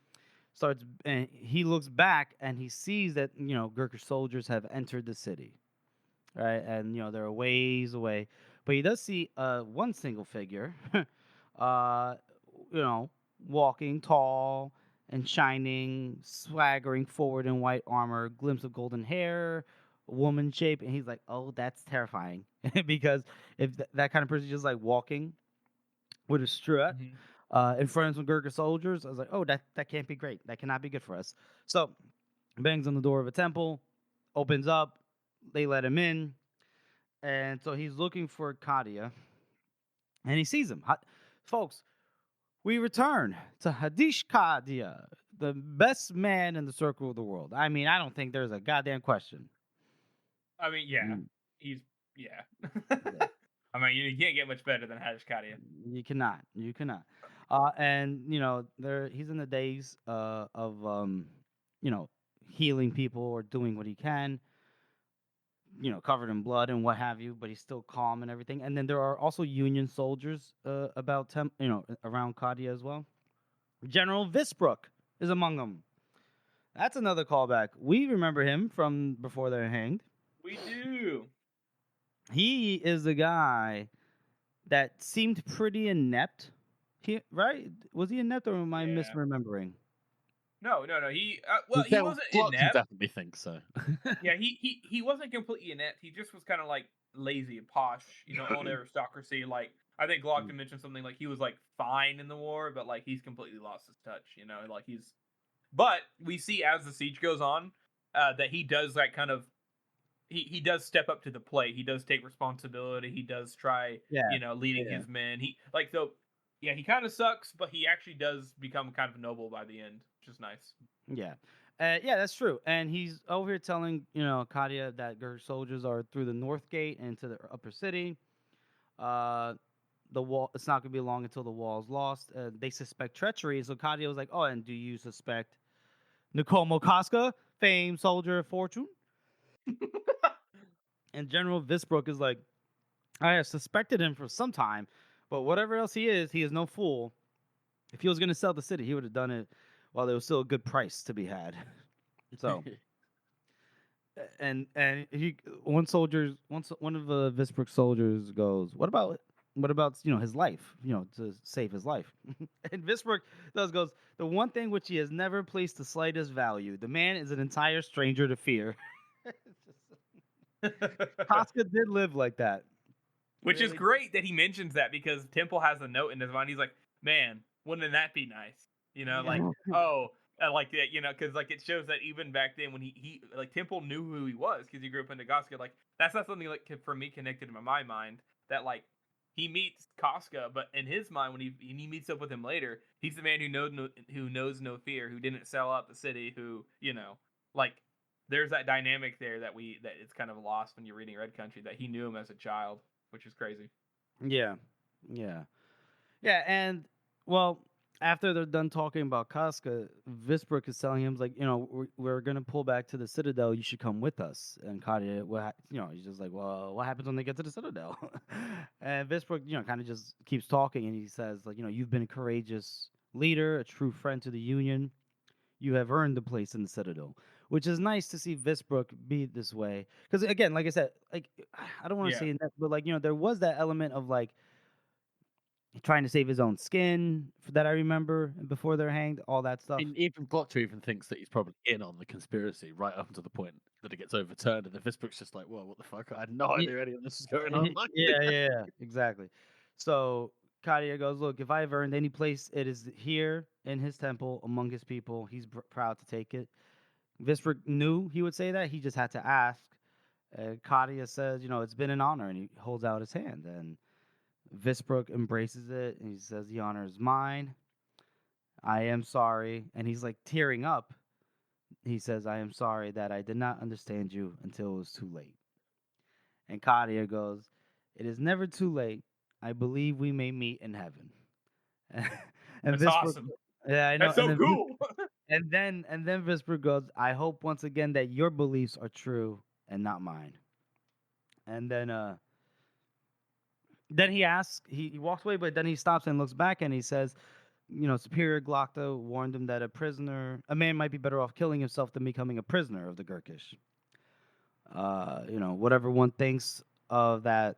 A: Starts and he looks back and he sees that Gurkha soldiers have entered the city, right? And they're a ways away, but he does see one single figure, uh, you know, walking tall and shining, swaggering forward in white armor, glimpse of golden hair, woman shape, and he's like, "Oh, that's terrifying," because if that kind of person just like walking with a strut
C: Mhm.
A: in front of some Gurkha soldiers, I was like, "Oh, that can't be great. That cannot be good for us." So bangs on the door of a temple, opens up, they let him in, and so he's looking for Kadia, and he sees him. Folks, we return to Hadish Kadia, the best man in the circle of the world. I mean, I don't think there's a goddamn question.
C: I mean, yeah,
A: Mm,
C: he's yeah.
A: yeah.
C: I mean, you can't get much better than Hadishkadia.
A: You cannot. You cannot. And there he's in the days of you know, healing people or doing what he can, covered in blood and what have you, but he's still calm and everything. And then there are also Union soldiers around Kadia as well. General Visbrook is among them. That's another callback. We remember him from before they're hanged.
C: We do.
A: He is the guy that seemed pretty inept. Right? Was he inept or am I
C: Yeah.
A: misremembering?
C: No. He wasn't
B: Plot can
C: inept.
B: definitely think so.
C: Yeah, he wasn't completely inept. He just was kind of like lazy and posh, old aristocracy. Like I think Glockton mentioned something like he was like fine in the war, but like he's completely lost his touch. Like he's. But we see as the siege goes on, that he does that kind of. He does step up to the plate. He does take responsibility. He does try,
A: Yeah.
C: leading
A: Yeah.
C: his men. He like though. Yeah, he kind of sucks, but he actually does become kind of noble by the end, which is nice.
A: Yeah. Yeah, that's true. And he's over here telling, Kadia that her soldiers are through the north gate into the upper city. Uh, the wall, it's not going to be long until the wall's lost. They suspect treachery. So Kadia was like, "Oh, and do you suspect Nikomo Casca, famed soldier of fortune?" And General Visbrook is like, "I have suspected him for some time, but whatever else he is no fool. If he was going to sell the city, he would have done it while there was still a good price to be had." So and he one of the Visbrook soldiers goes, what about his life, to save his life. And Visbrook goes, the one thing which he has never placed the slightest value, the man is an entire stranger to fear. Casca did live like that.
C: Which is
A: Really?
C: great that he mentions that because Temple has a note in his mind. He's like, man, wouldn't that be nice? Like,
A: Yeah.
C: oh, like that, because like it shows that even back then when he like Temple knew who he was because he grew up in Nebraska. Like, that's not something like for me connected in my mind that like he meets Casca, but in his mind when he meets up with him later, he's the man who knows no fear, who didn't sell out the city, who like there's that dynamic there that it's kind of lost when you're reading Red Country that he knew him as a child, which is crazy.
A: Yeah. Yeah. Yeah, and well, after they're done talking about Casca, Visbrook is telling him like, we're gonna pull back to the Citadel. You should come with us. And Kadia, he's just like, well, what happens when they get to the Citadel? And Visbrook, kind of just keeps talking, and he says like, you've been a courageous leader, a true friend to the Union. You have earned a place in the Citadel, which is nice to see Visbrook be this way. Because again, like I said, like I don't want to
C: Yeah.
A: say that, but like there was that element of like trying to save his own skin that I remember before they're hanged, all that stuff.
B: And even Glocter even thinks that he's probably in on the conspiracy right up to the point that it gets overturned, and the Visbrook's just like, "Well, what the fuck? I had no idea any of this was going on." Like,
A: Yeah, exactly. So Kadia goes, look, if I have earned any place, it is here in his temple among his people. He's proud to take it. Visbrook knew he would say that. He just had to ask. Kadia says, it's been an honor, and he holds out his hand. And Visbrook embraces it, and he says, the honor is mine. I am sorry. And he's like tearing up. He says, I am sorry that I did not understand you until it was too late. And Kadia goes, it is never too late. I believe we may meet in heaven. and
C: That's
A: Visbrook,
C: awesome.
A: yeah, I know.
C: That's so
A: and then,
C: cool.
A: And then Visbrook goes, I hope once again that your beliefs are true and not mine. And then he asks, he walks away, but then he stops and looks back and he says, Superior Glocta warned him that a man might be better off killing himself than becoming a prisoner of the Gurkish. Whatever one thinks of that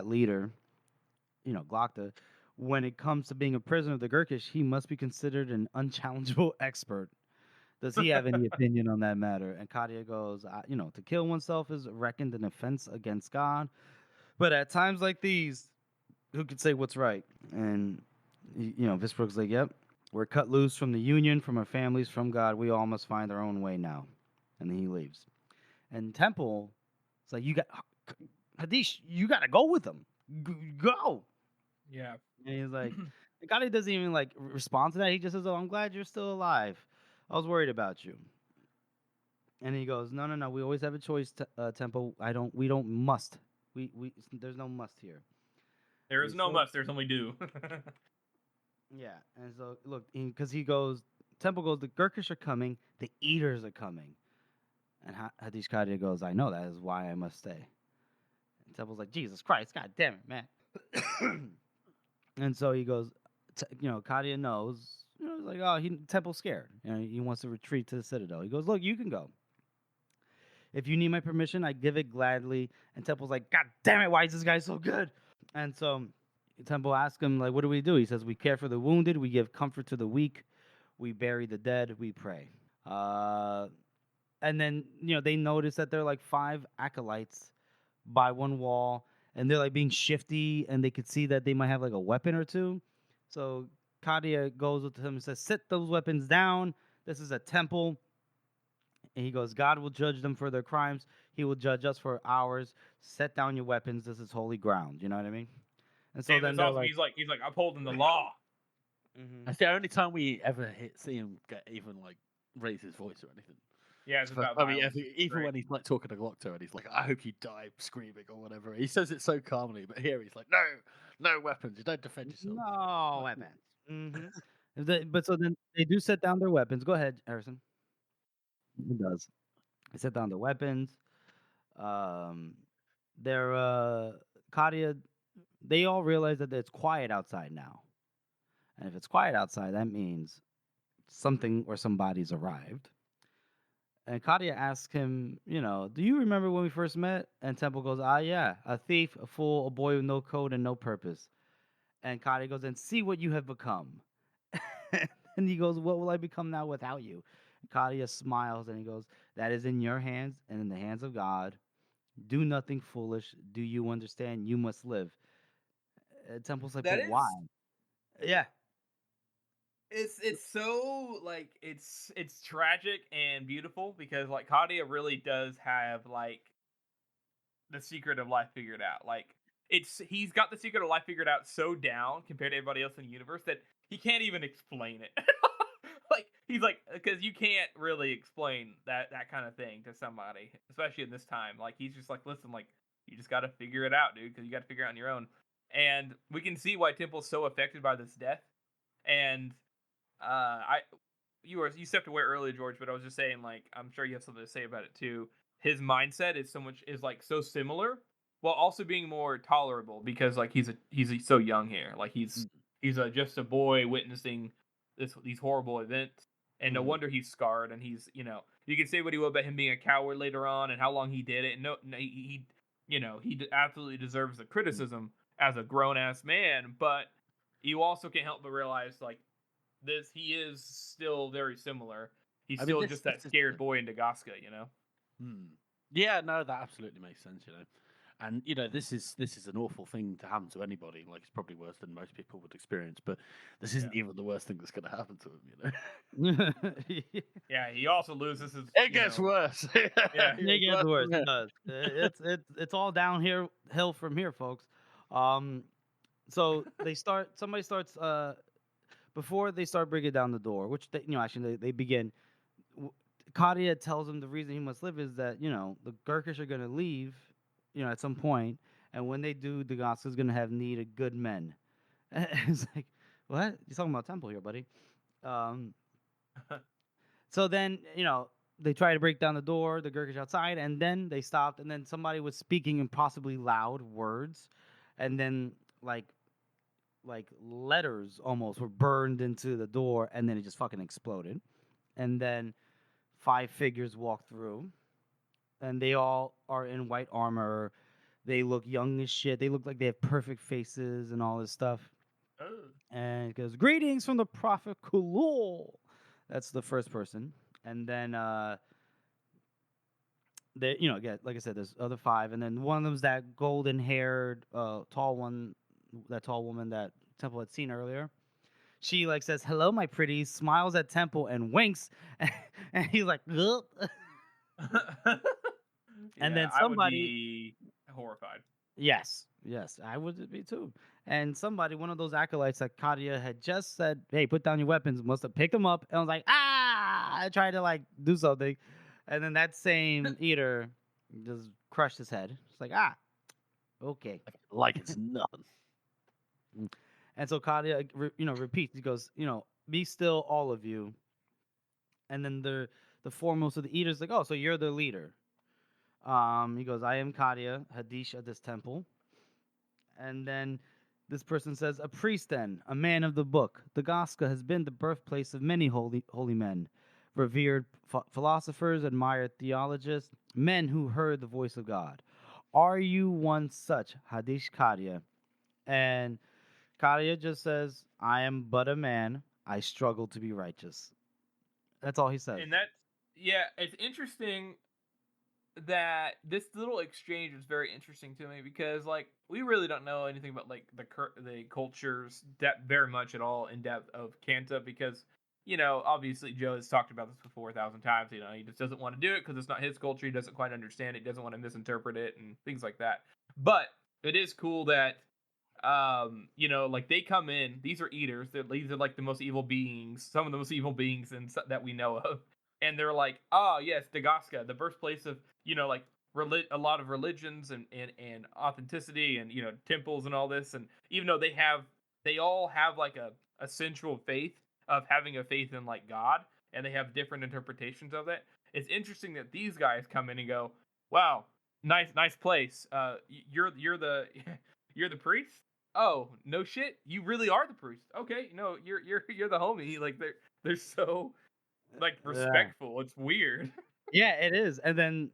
A: leader, Glocta, when it comes to being a prisoner of the Gurkish, he must be considered an unchallengeable expert. Does he have any opinion on that matter? And Kadia goes, to kill oneself is reckoned an offense against God. But at times like these, who could say what's right? And, Visbrook's like, yep, we're cut loose from the union, from our families, from God. We all must find our own way now. And then he leaves. And Temple, it's like, Hadish, you got to go with him. Go.
C: Yeah.
A: And he's like, Kadia doesn't even like respond to that. He just says, oh, I'm glad you're still alive. I was worried about you. And he goes, no. We always have a choice, Temple. We don't must. There's no must here.
C: There is no must. There's only do.
A: Yeah. And so, look, because Temple goes, the Gurkish are coming. The Eaters are coming. And Hadish Kadia goes, I know that is why I must stay. And Temple's like, Jesus Christ, God damn it, man. And so he goes, Kadia knows. He's like, oh, Temple's scared. He wants to retreat to the Citadel. He goes, look, you can go. If you need my permission, I give it gladly. And Temple's like, God damn it, why is this guy so good? And so Temple asks him, like, what do we do? He says, we care for the wounded, we give comfort to the weak, we bury the dead, we pray. And then, they notice that there are like 5 acolytes by one wall, and they're like being shifty, and they could see that they might have like a weapon or two. So Kadia goes with him and says, sit those weapons down. This is a temple. And he goes, God will judge them for their crimes. He will judge us for ours. Set down your weapons. This is holy ground. You know what I mean? And so then
C: awesome. He's like upholding the law.
A: Mm-hmm.
B: That's the only time we ever see him get even like raise his voice or anything.
C: Yeah, it's about
B: even when he's like talking to Glocta and he's like, I hope you die screaming or whatever. He says it so calmly, but here he's like, no weapons. You don't defend yourself.
A: No weapons. Mm-hmm. But so then they do set down their weapons. Go ahead, Harrison. It does. They set down their weapons. Kadia, they all realize that it's quiet outside now. And if it's quiet outside, that means something or somebody's arrived. And Kadia asks him, do you remember when we first met? And Temple goes, yeah, a thief, a fool, a boy with no code and no purpose. And Kadia goes, and see what you have become. And he goes, what will I become now without you? And Kadia smiles and he goes, that is in your hands and in the hands of God. Do nothing foolish. Do you understand? You must live. Temple's like, but why? Yeah.
C: It's so like it's tragic and beautiful because like Kadia really does have like the secret of life figured out. Like he's got the secret of life figured out so down compared to everybody else in the universe that he can't even explain it. Like he's like, because you can't really explain that kind of thing to somebody, especially in this time. Like he's just like, listen, like you just got to figure it out, dude, because you got to figure it out on your own. And we can see why Temple's so affected by this death. And you stepped away earlier, George, but I was just saying, like, I'm sure you have something to say about it too. His mindset is like so similar, while also being more tolerable because like he's so young here. Like he's just a boy witnessing these horrible events, and no wonder he's scarred. And he's you can say what he will about him being a coward later on and how long he did it. And no he absolutely deserves the criticism as a grown ass man, but you also can't help but realize like he is still very similar. He's
B: I mean,
C: still
B: this
C: just that
B: this is
C: scared boy in Dagaska, you know.
B: Yeah, no, that absolutely makes sense, And this is an awful thing to happen to anybody. Like, it's probably worse than most people would experience, but this isn't even the worst thing that's going to happen to him.
C: Yeah, he also loses his.
B: It gets worse.
C: Yeah.
A: It gets worse.
B: from
A: It does. It's all downhill from here, folks. So somebody starts before they start breaking down the door, which actually they begin. Kadia tells him the reason he must live is that the Gurkish are gonna leave, at some point, and when they do, Dagaska's gonna have need of good men. It's like, what? You're talking about temple here, buddy. Um, so then they try to break down the door, the Gurkish outside, and then they stopped, and then somebody was speaking impossibly loud words, and then like letters almost were burned into the door, and then it just fucking exploded, and then 5 figures walk through, and they all are in white armor. They look young as shit. They look like they have perfect faces and all this stuff.
C: Oh.
A: And it goes, "Greetings from the Prophet Kulul." That's the first person, and then they, again, like I said, there's other 5, and then one of them's that golden-haired, tall one, that tall woman that Temple had seen earlier. She like says, "Hello, my pretties," smiles at Temple and winks, and he's like, "Ugh." And then
C: I would
A: somebody,
C: be horrified.
A: yes, I would be too. And somebody, one of those acolytes that Kadia had just said, "Hey, put down your weapons," must have picked them up and was like, "Ah!" I tried to like do something, and then that same eater just crushed his head. It's like, ah, okay.
B: like it's nothing.
A: And so Kadia, repeats. He goes, "Be still, all of you." And then the foremost of the eaters like, "Oh, so you're the leader." He goes, "I am Kadia, Hadish of this temple." And then this person says, "A priest then, a man of the book. Dagaska has been the birthplace of many holy men, revered philosophers, admired theologists, men who heard the voice of God. Are you one such, Hadish Kadia?" And Kadia just says, "I am but a man. I struggle to be righteous." That's all he says.
C: And that's it's interesting that this little exchange is very interesting to me because like we really don't know anything about like the cultures very much at all in depth of Kanta because obviously Joe has talked about this before 1,000 times. He just doesn't want to do it because it's not his culture. He doesn't quite understand it. He doesn't want to misinterpret it and things like that. But it is cool that like they come in. These are eaters. These are like the most evil beings. Some of the most evil beings that we know of. And they're like, "Oh yes, Dagaska, the birthplace of like a lot of religions and authenticity and temples and all this." And even though they all have like a central faith of having a faith in like God, and they have different interpretations of it. It's interesting that these guys come in and go, "Wow, nice place. You're the you're the priest. Oh no shit, you really are the priest. Okay, no, you're the homie." Like they're so like respectful. It's weird.
A: Yeah, it is. And then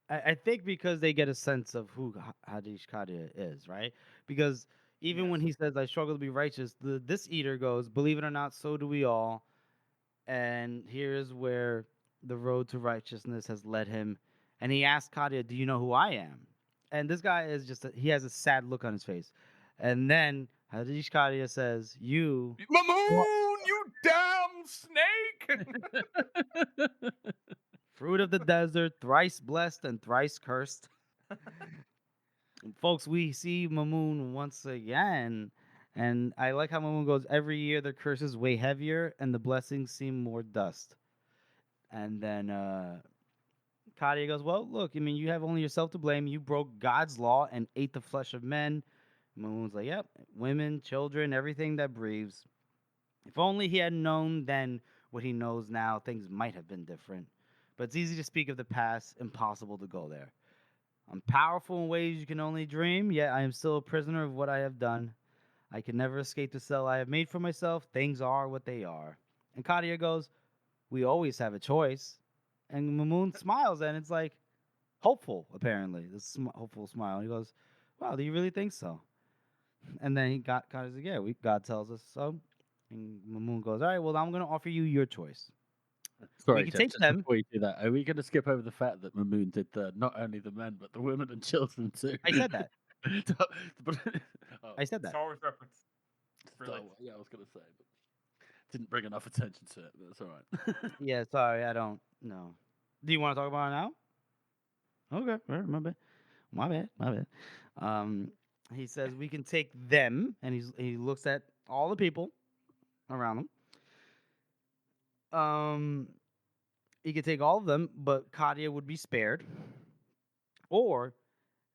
A: I think because they get a sense of who Hadish Kadia is, right? Because even when he says, "I struggle to be righteous," this eater goes, "Believe it or not, so do we all." And here's where the road to righteousness has led him. And he asks Kadia, "Do you know who I am?" And this guy is he has a sad look on his face. And then Hadish Kadia says, "You."
C: Mamoon, you damn snake!
A: Fruit of the desert, thrice blessed and thrice cursed. Folks, we see Mamoon once again. And I like how Mamoon goes, "Every year the curses weigh heavier and the blessings seem more dust." And then Kadia goes, "Well, look, I mean, you have only yourself to blame. You broke God's law and ate the flesh of men." Mamoon's like, "Yep, women, children, everything that breathes. If only he had known then what he knows now, things might have been different. But it's easy to speak of the past, impossible to go there. I'm powerful in ways you can only dream, yet I am still a prisoner of what I have done. I can never escape the cell I have made for myself. Things are what they are." And Kadia goes, "We always have a choice." And Mamoon smiles, and it's like hopeful, apparently. This hopeful smile. He goes, "Wow, do you really think so?" And then Kadia's like, yeah, God tells us so. And Mamoon goes, all right, well, I'm going to offer you your choice.
B: Sorry,
A: can
B: Jeff,
A: take
B: just
A: them.
B: before you do that, are we going to skip over the fact that Mamoon did not only the men, but the women and children too?
A: I said that.
B: But, oh,
A: I said that.
C: Star Wars reference.
B: Star
C: Really?
B: Wars, yeah, I was going to say, but didn't bring enough attention to it, but that's all right.
A: Yeah, sorry, I don't know. Do you want to talk about it now? Okay, all right, my bad. My bad. My bad. He says we can take them, and he looks at all the people around him. He could take all of them, but Kadia would be spared. Or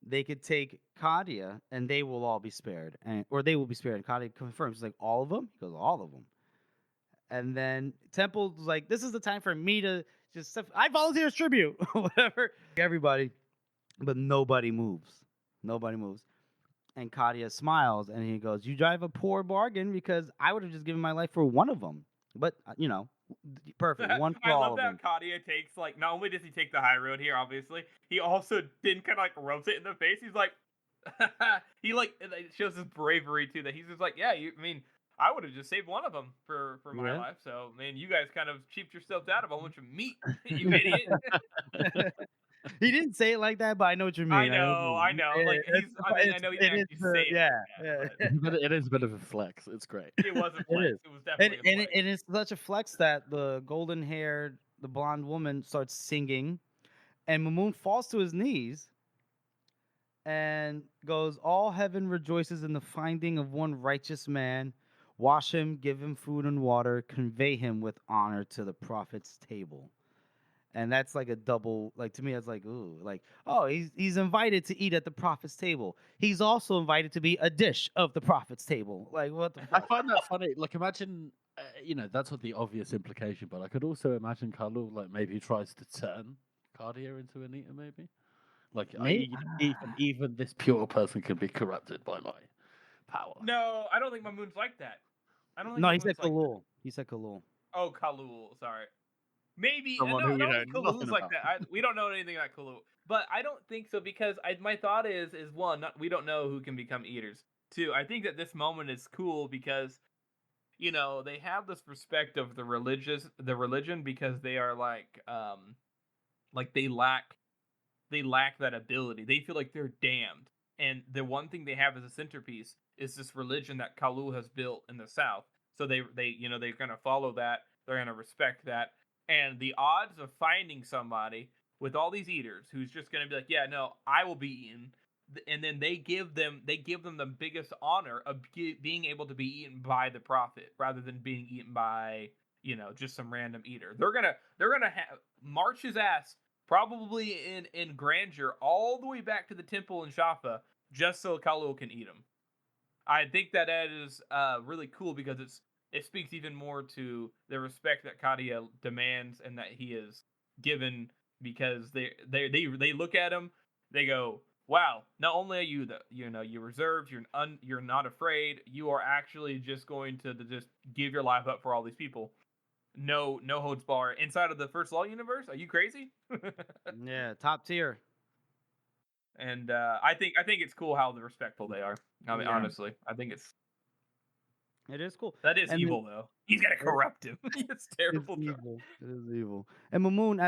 A: they could take Kadia, and they will all be spared, or they will be spared. And Kadia confirms, he's like, all of them. He goes, all of them. And then Temple's like, this is the time for me to just, I volunteer as tribute, whatever. Everybody, but nobody moves. Nobody moves. And Kadia smiles, and he goes, you drive a poor bargain because I would have just given my life for one of them. But, perfect. One for
C: I
A: all
C: love
A: of
C: that
A: them.
C: Kadia takes, like, not only does he take the high road here, obviously, he also then kind of, like, rubs it in the face. He's like, he, like, it shows his bravery, too, that he's just like, yeah, I would have just saved one of them for my
A: Yeah.
C: life. So, man, you guys kind of cheaped yourselves out of a bunch of meat, you idiot.
A: He didn't say it like that, but I know what you mean.
C: I know. Like, I know he didn't actually say it.
A: Yeah,
C: Like
A: yeah.
C: that, but
B: It is a bit of a flex. It's great.
C: it was a flex.
A: is.
C: It was definitely a flex.
A: And it's such a flex that the golden-haired, the blonde woman starts singing, and Mamoon falls to his knees and goes, all heaven rejoices in the finding of one righteous man. Wash him, give him food and water, convey him with honor to the prophet's table. And that's like a double, like, to me, that's like, ooh, like, oh, he's invited to eat at the prophet's table. He's also invited to be a dish of the prophet's table. Like, what the
B: I
A: fuck?
B: find that funny. Like, imagine, that's what the obvious implication, but I could also imagine Kalu, like, maybe he tries to turn Cardia into an eater, maybe. Like, even this pure person can be corrupted by my power.
C: No, I don't think Mamoon's like that. I don't think
A: No, he
C: Mamoon's
A: said
C: like
A: Kalul. He said Kalul.
C: Oh, Kalul. Sorry. Maybe.
B: Someone
C: No,
B: who we
C: no,
B: know
C: Kalul's
B: nothing
C: like
B: about.
C: that. We don't know anything about Kalul. But I don't think so because my thought is one, we don't know who can become eaters. Two, I think that this moment is cool because, they have this respect of the religion because they are like they lack that ability. They feel like they're damned. And the one thing they have as a centerpiece is this religion that Kalul has built in the South. So they're going to follow that. They're going to respect that. And the odds of finding somebody with all these eaters who's just going to be like, yeah, no, I will be eaten. And then they give them the biggest honor of being able to be eaten by the prophet rather than being eaten by, just some random eater. They're going to march his ass probably in grandeur all the way back to the temple in Shafa just so Kalul can eat him. I think that is really cool because it speaks even more to the respect that Kadia demands and that he is given because they look at him, they go, wow, not only are you you're reserved, you're not afraid, you are actually just going to just give your life up for all these people. No holds bar inside of the First Law universe. Are you crazy?
A: Yeah, top tier.
C: And I think it's cool how respectful they are. I mean,
A: Yeah.
C: honestly, I think
A: It is cool.
C: that is
A: And
C: evil though. He's gonna corrupt him. It's terrible.
A: It's evil. It is evil. And Mamoon,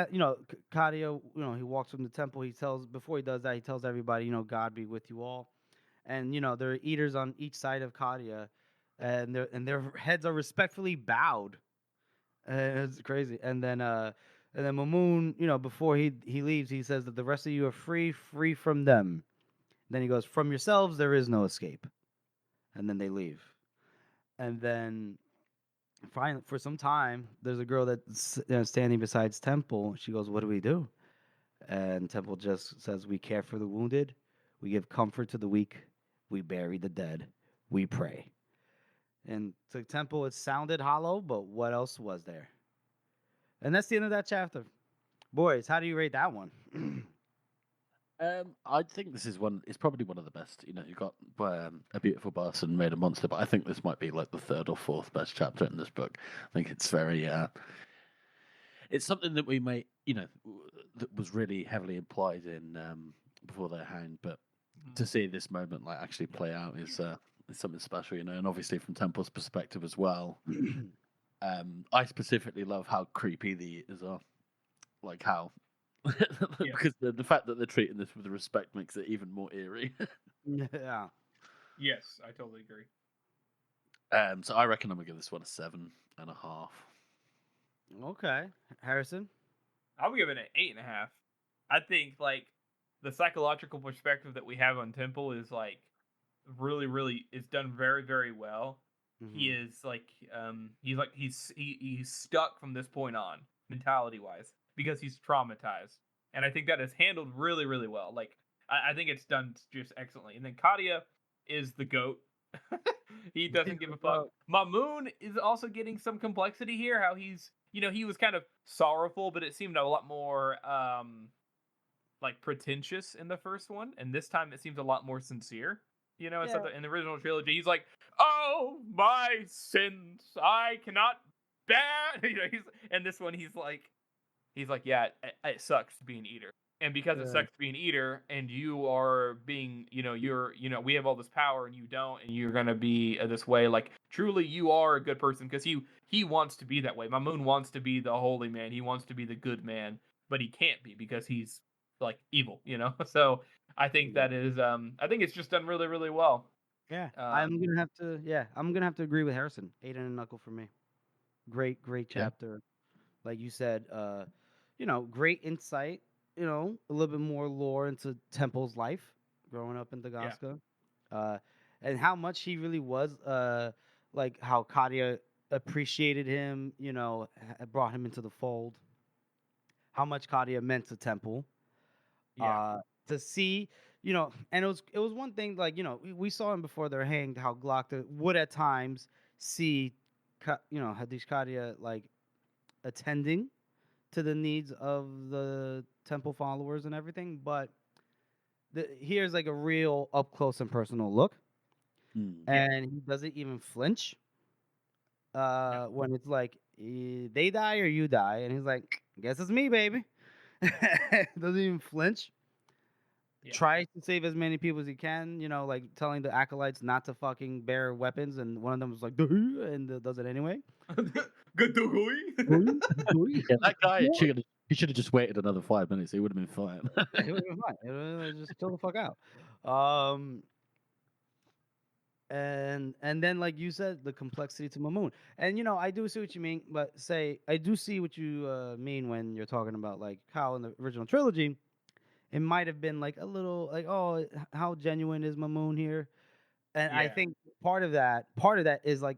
A: Kadia, he walks from the temple. Before he does that, he tells everybody, God be with you all. And there are eaters on each side of Kadia, and their heads are respectfully bowed. It's crazy. And then Mamoon, before he leaves, he says that the rest of you are free from them. Then he goes, from yourselves there is no escape. And then they leave. And then finally, for some time, there's a girl that's standing beside Temple. She goes, what do we do? And Temple just says, we care for the wounded. We give comfort to the weak. We bury the dead. We pray. And to Temple, it sounded hollow, but what else was there? And that's the end of that chapter. Boys, how do you rate that one?
B: I think this is it's probably one of the best. You got A Beautiful Bastard and Made a Monster, but I think this might be like the third or fourth best chapter in this book. I think it's very, it's something that we may, that was really heavily implied in Before They're Hanged, but to see this moment like actually play out is something special, you know. And obviously from Temple's perspective as well, I specifically love how creepy the Eaters are, like how
C: Yeah.
B: because the fact that they're treating this with respect makes it even more eerie.
A: Yeah.
C: Yes, I totally agree.
B: So I reckon I'm gonna give this one a 7.5.
A: Okay. Harrison?
C: I'll give it an 8.5. I think like the psychological perspective that we have on Temple is like really is done very, very well. He
A: Mhm.
C: is like he's stuck from this point on, mentality wise, because he's traumatized. And I think that is handled really, really well. Like I think it's done just excellently. And then Kadia is the GOAT. He doesn't give a fuck. Mamoon is also getting some complexity here. How he's, he was kind of sorrowful, but it seemed a lot more like pretentious in the first one, and this time it seems a lot more sincere.
A: Yeah.
C: In the original trilogy, he's like, "Oh my sins, I cannot bear." And this one he's like, "Yeah, it sucks to be an eater." And because it
A: Yeah.
C: sucks to be an eater, and you are being, we have all this power, and you don't, and you're gonna be this way. Like, truly, you are a good person because he wants to be that way. Mamoon wants to be the holy man. He wants to be the good man, but he can't be because he's like evil. So I think
A: Yeah.
C: that is, I think it's just done really, really well.
A: Yeah.
C: Um,
A: I'm gonna have to agree with Harrison. 8 and a knuckle for me. Great
B: Yeah.
A: chapter. Like you said, great insight, a little bit more lore into Temple's life growing up in
C: yeah,
A: Dagaska. Uh and how much he really was like how Kadia appreciated him, brought him into the fold. How much Kadia meant to Temple.
C: yeah,
A: To see, and it was one thing, like, we saw him before they're hanged, how Glocta would at times see Hadish Kadia like attending to the needs of the temple followers and everything, but here's like a real up close and personal look,
C: yeah.
A: and he doesn't even flinch
C: No,
A: when it's like they die or you die, and he's like, guess it's me, baby. Doesn't even flinch.
C: yeah.
A: Tries to save as many people as he can, like telling the acolytes not to fucking bear weapons, and one of them was like, and does it anyway.
C: Good to
B: Yeah, that guy he should have just waited another 5 minutes. He would have been fine.
A: Yeah, it would have been fine. It would've just chill the fuck out. Um, and then like you said, the complexity to Mamoon, and I do see what you mean, but I do see what you mean when you're talking about like how in the original trilogy, it might have been like a little like, oh, how genuine is Mamoon here? And I
C: Yeah,
A: think part of that is like,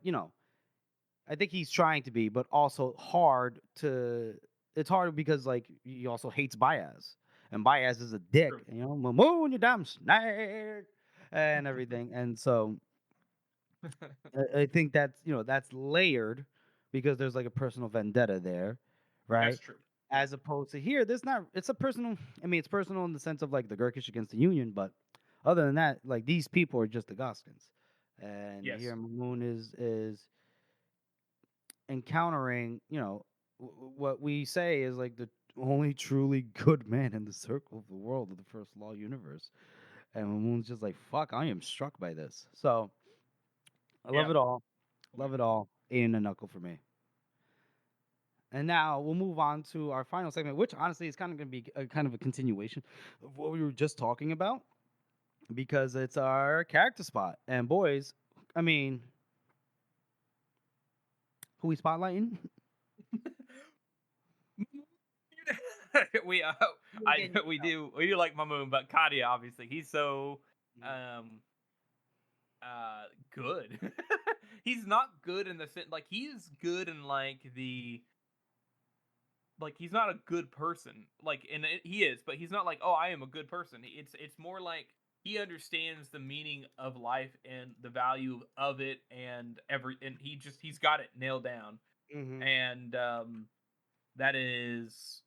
A: I think he's trying to be, but also hard to. It's hard because like he also hates Baez, and Baez is a dick.
C: true.
A: Mamoon, you damn snake, and everything. And so I think that's layered because there's like a personal vendetta there,
C: That's
A: right?
C: true. Yeah.
A: As opposed to here, there's not. It's a personal. I mean, it's personal in the sense of like the Gurkish against the Union, but other than that, like these people are just the Goskins, and
C: Yes.
A: here Mamoon is encountering, what we say is like the only truly good man in the circle of the world of the first law universe. And Mamoon's just like, fuck, I am struck by this. So I love
C: Yeah.
A: it all. Love it all. 8 and a knuckle for me. And now we'll move on to our final segment, which honestly is kind of going to be a kind of a continuation of what we were just talking about because it's our character spot. And boys, I mean, who we spotlighting?
C: we we do like Mamoon, but Kadia obviously he's so um good. He's not good in the sense like he's good in like the like he's not a good person like he is, but he's not like, oh, I am a good person. It's more like he understands the meaning of life and the value of it and he's got it nailed down.
A: Mm-hmm.
C: And that is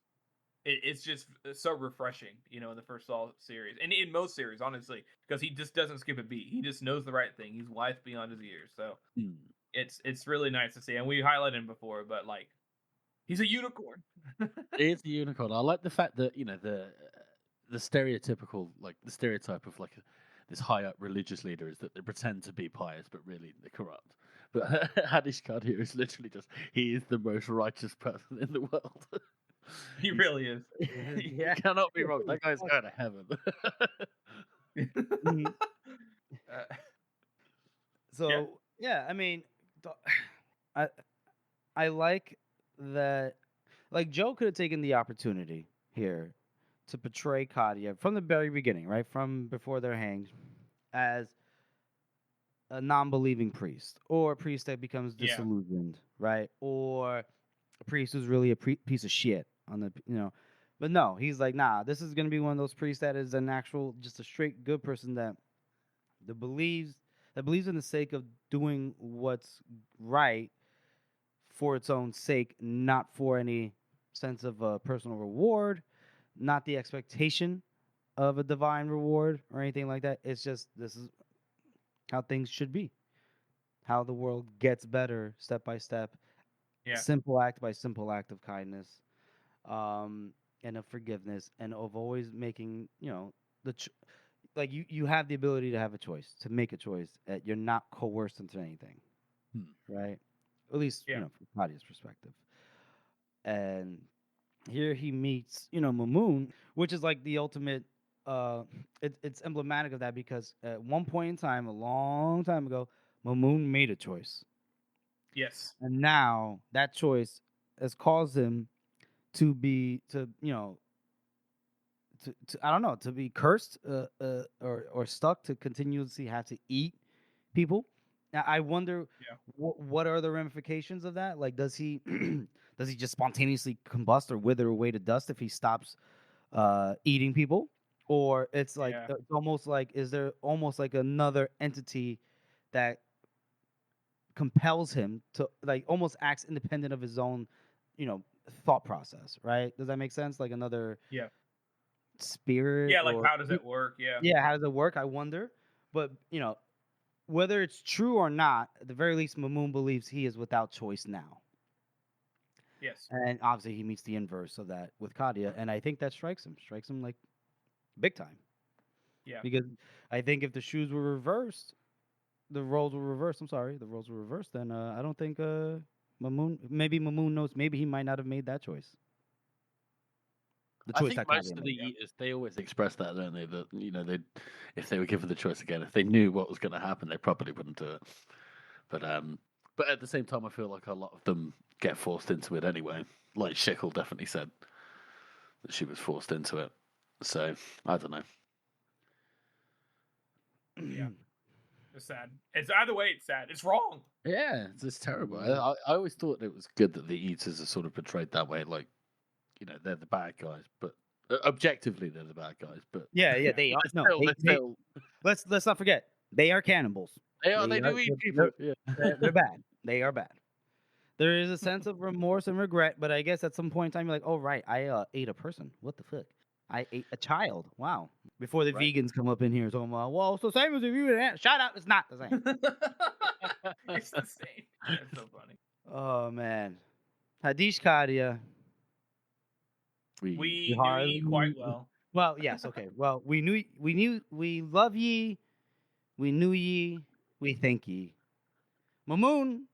C: it's just so refreshing, in the first Saw series and in most series, honestly, because he just doesn't skip a beat. He just knows the right thing. He's wise beyond his years, so
B: Hmm.
C: it's really nice to see. And we highlighted him before, but like he's a unicorn.
B: It's a unicorn. I like the fact that the stereotypical, like the stereotype of like this high up religious leader is that they pretend to be pious, but really they're corrupt. But Hadishkad here is literally just, he is the most righteous person in the world.
C: He really is.
B: You cannot be wrong. That guy's going to heaven.
A: So yeah, I mean, I like that. Like Joe could have taken the opportunity here to portray Kadia from the very beginning, right, from before they're hanged, as a non-believing priest, or a priest that becomes disillusioned, right, or a priest who's really a piece of shit on the, But no, he's like, nah, this is gonna be one of those priests that is an actual, just a straight good person that believes in the sake of doing what's right for its own sake, not for any sense of a personal reward, not the expectation of a divine reward or anything like that. It's just, this is how things should be, how the world gets better step by step, simple act by simple act of kindness, and of forgiveness, and of always making, like you have the ability to have a choice, to make a choice. You're not coerced into anything, right? At least, from Kadia's perspective. And here he meets, Mamoon, which is like the ultimate. It's emblematic of that, because at one point in time, a long time ago, Mamoon made a choice.
C: Yes.
A: And now that choice has caused him to be, I don't know, to be cursed, or stuck to continuously have to eat people. Now, I wonder what are the ramifications of that? Like, does he does he just spontaneously combust or wither away to dust if he stops eating people? Or it's like, it's almost like, is there almost like another entity that compels him to, like, almost acts independent of his own, thought process, right? Does that make sense? Like another spirit?
C: Yeah, like how does it work?
A: How does it work? I wonder. But, whether it's true or not, at the very least, Mamoon believes he is without choice now.
C: Yes.
A: And obviously he meets the inverse of that with Kadia, and I think that strikes him like big time.
C: Yeah.
A: Because I think if the shoes were reversed, the roles were reversed, then I don't think maybe Mamoon knows, maybe he might not have made that choice.
B: I think most of the eaters, they always express that, don't they? That, if they were given the choice again, if they knew what was going to happen, they probably wouldn't do it. But at the same time, I feel like a lot of them get forced into it anyway. Like Schickel definitely said that she was forced into it. So I don't know.
C: Yeah, it's sad. It's either way, it's sad. It's wrong.
B: Yeah, it's terrible. I always thought it was good that the eaters are sort of portrayed that way, like, they're the bad guys, but objectively they're the bad guys. But
A: they are. No, still... let's not forget, they are cannibals.
B: They do eat people.
A: They're bad. They are bad. There is a sense of remorse and regret, but I guess at some point in time you're like, oh right, I ate a person. What the fuck? I ate a child. Wow. Before the vegans come up in here talking about, well, it's the same as if you ate. Shut up, it's not the same.
C: It's the same. That's so funny.
A: Oh man, Hadish Kadia.
C: We knew ye quite well.
A: Well, yes, okay. Well, we love ye, we knew ye, we thank ye. Mamoon,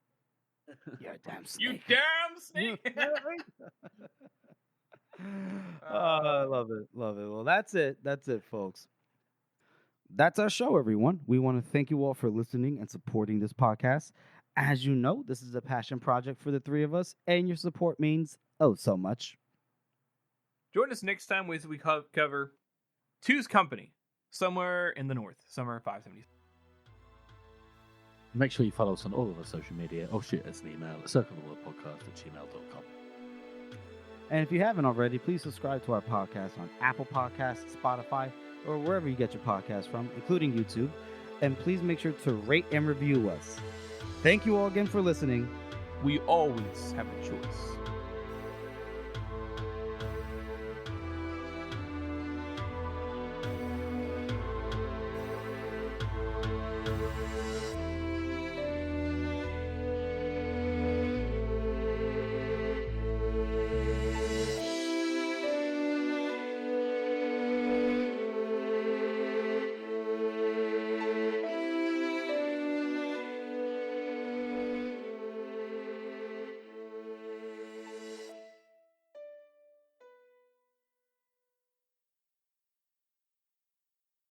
A: you're a damn snake.
C: You damn snake.
A: I love it. Well, that's it, folks. That's our show, everyone. We want to thank you all for listening and supporting this podcast. As you know, this is a passion project for the three of us, and your support means so much.
C: Join us next time as we cover Two's Company, somewhere in the north, somewhere 570.
B: Make sure you follow us on all of our social media, or shoot us an email at circleofthewordpodcast@gmail.com.
A: And if you haven't already, please subscribe to our podcast on Apple Podcasts, Spotify, or wherever you get your podcasts from, including YouTube. And please make sure to rate and review us. Thank you all again for listening.
C: We always have a choice.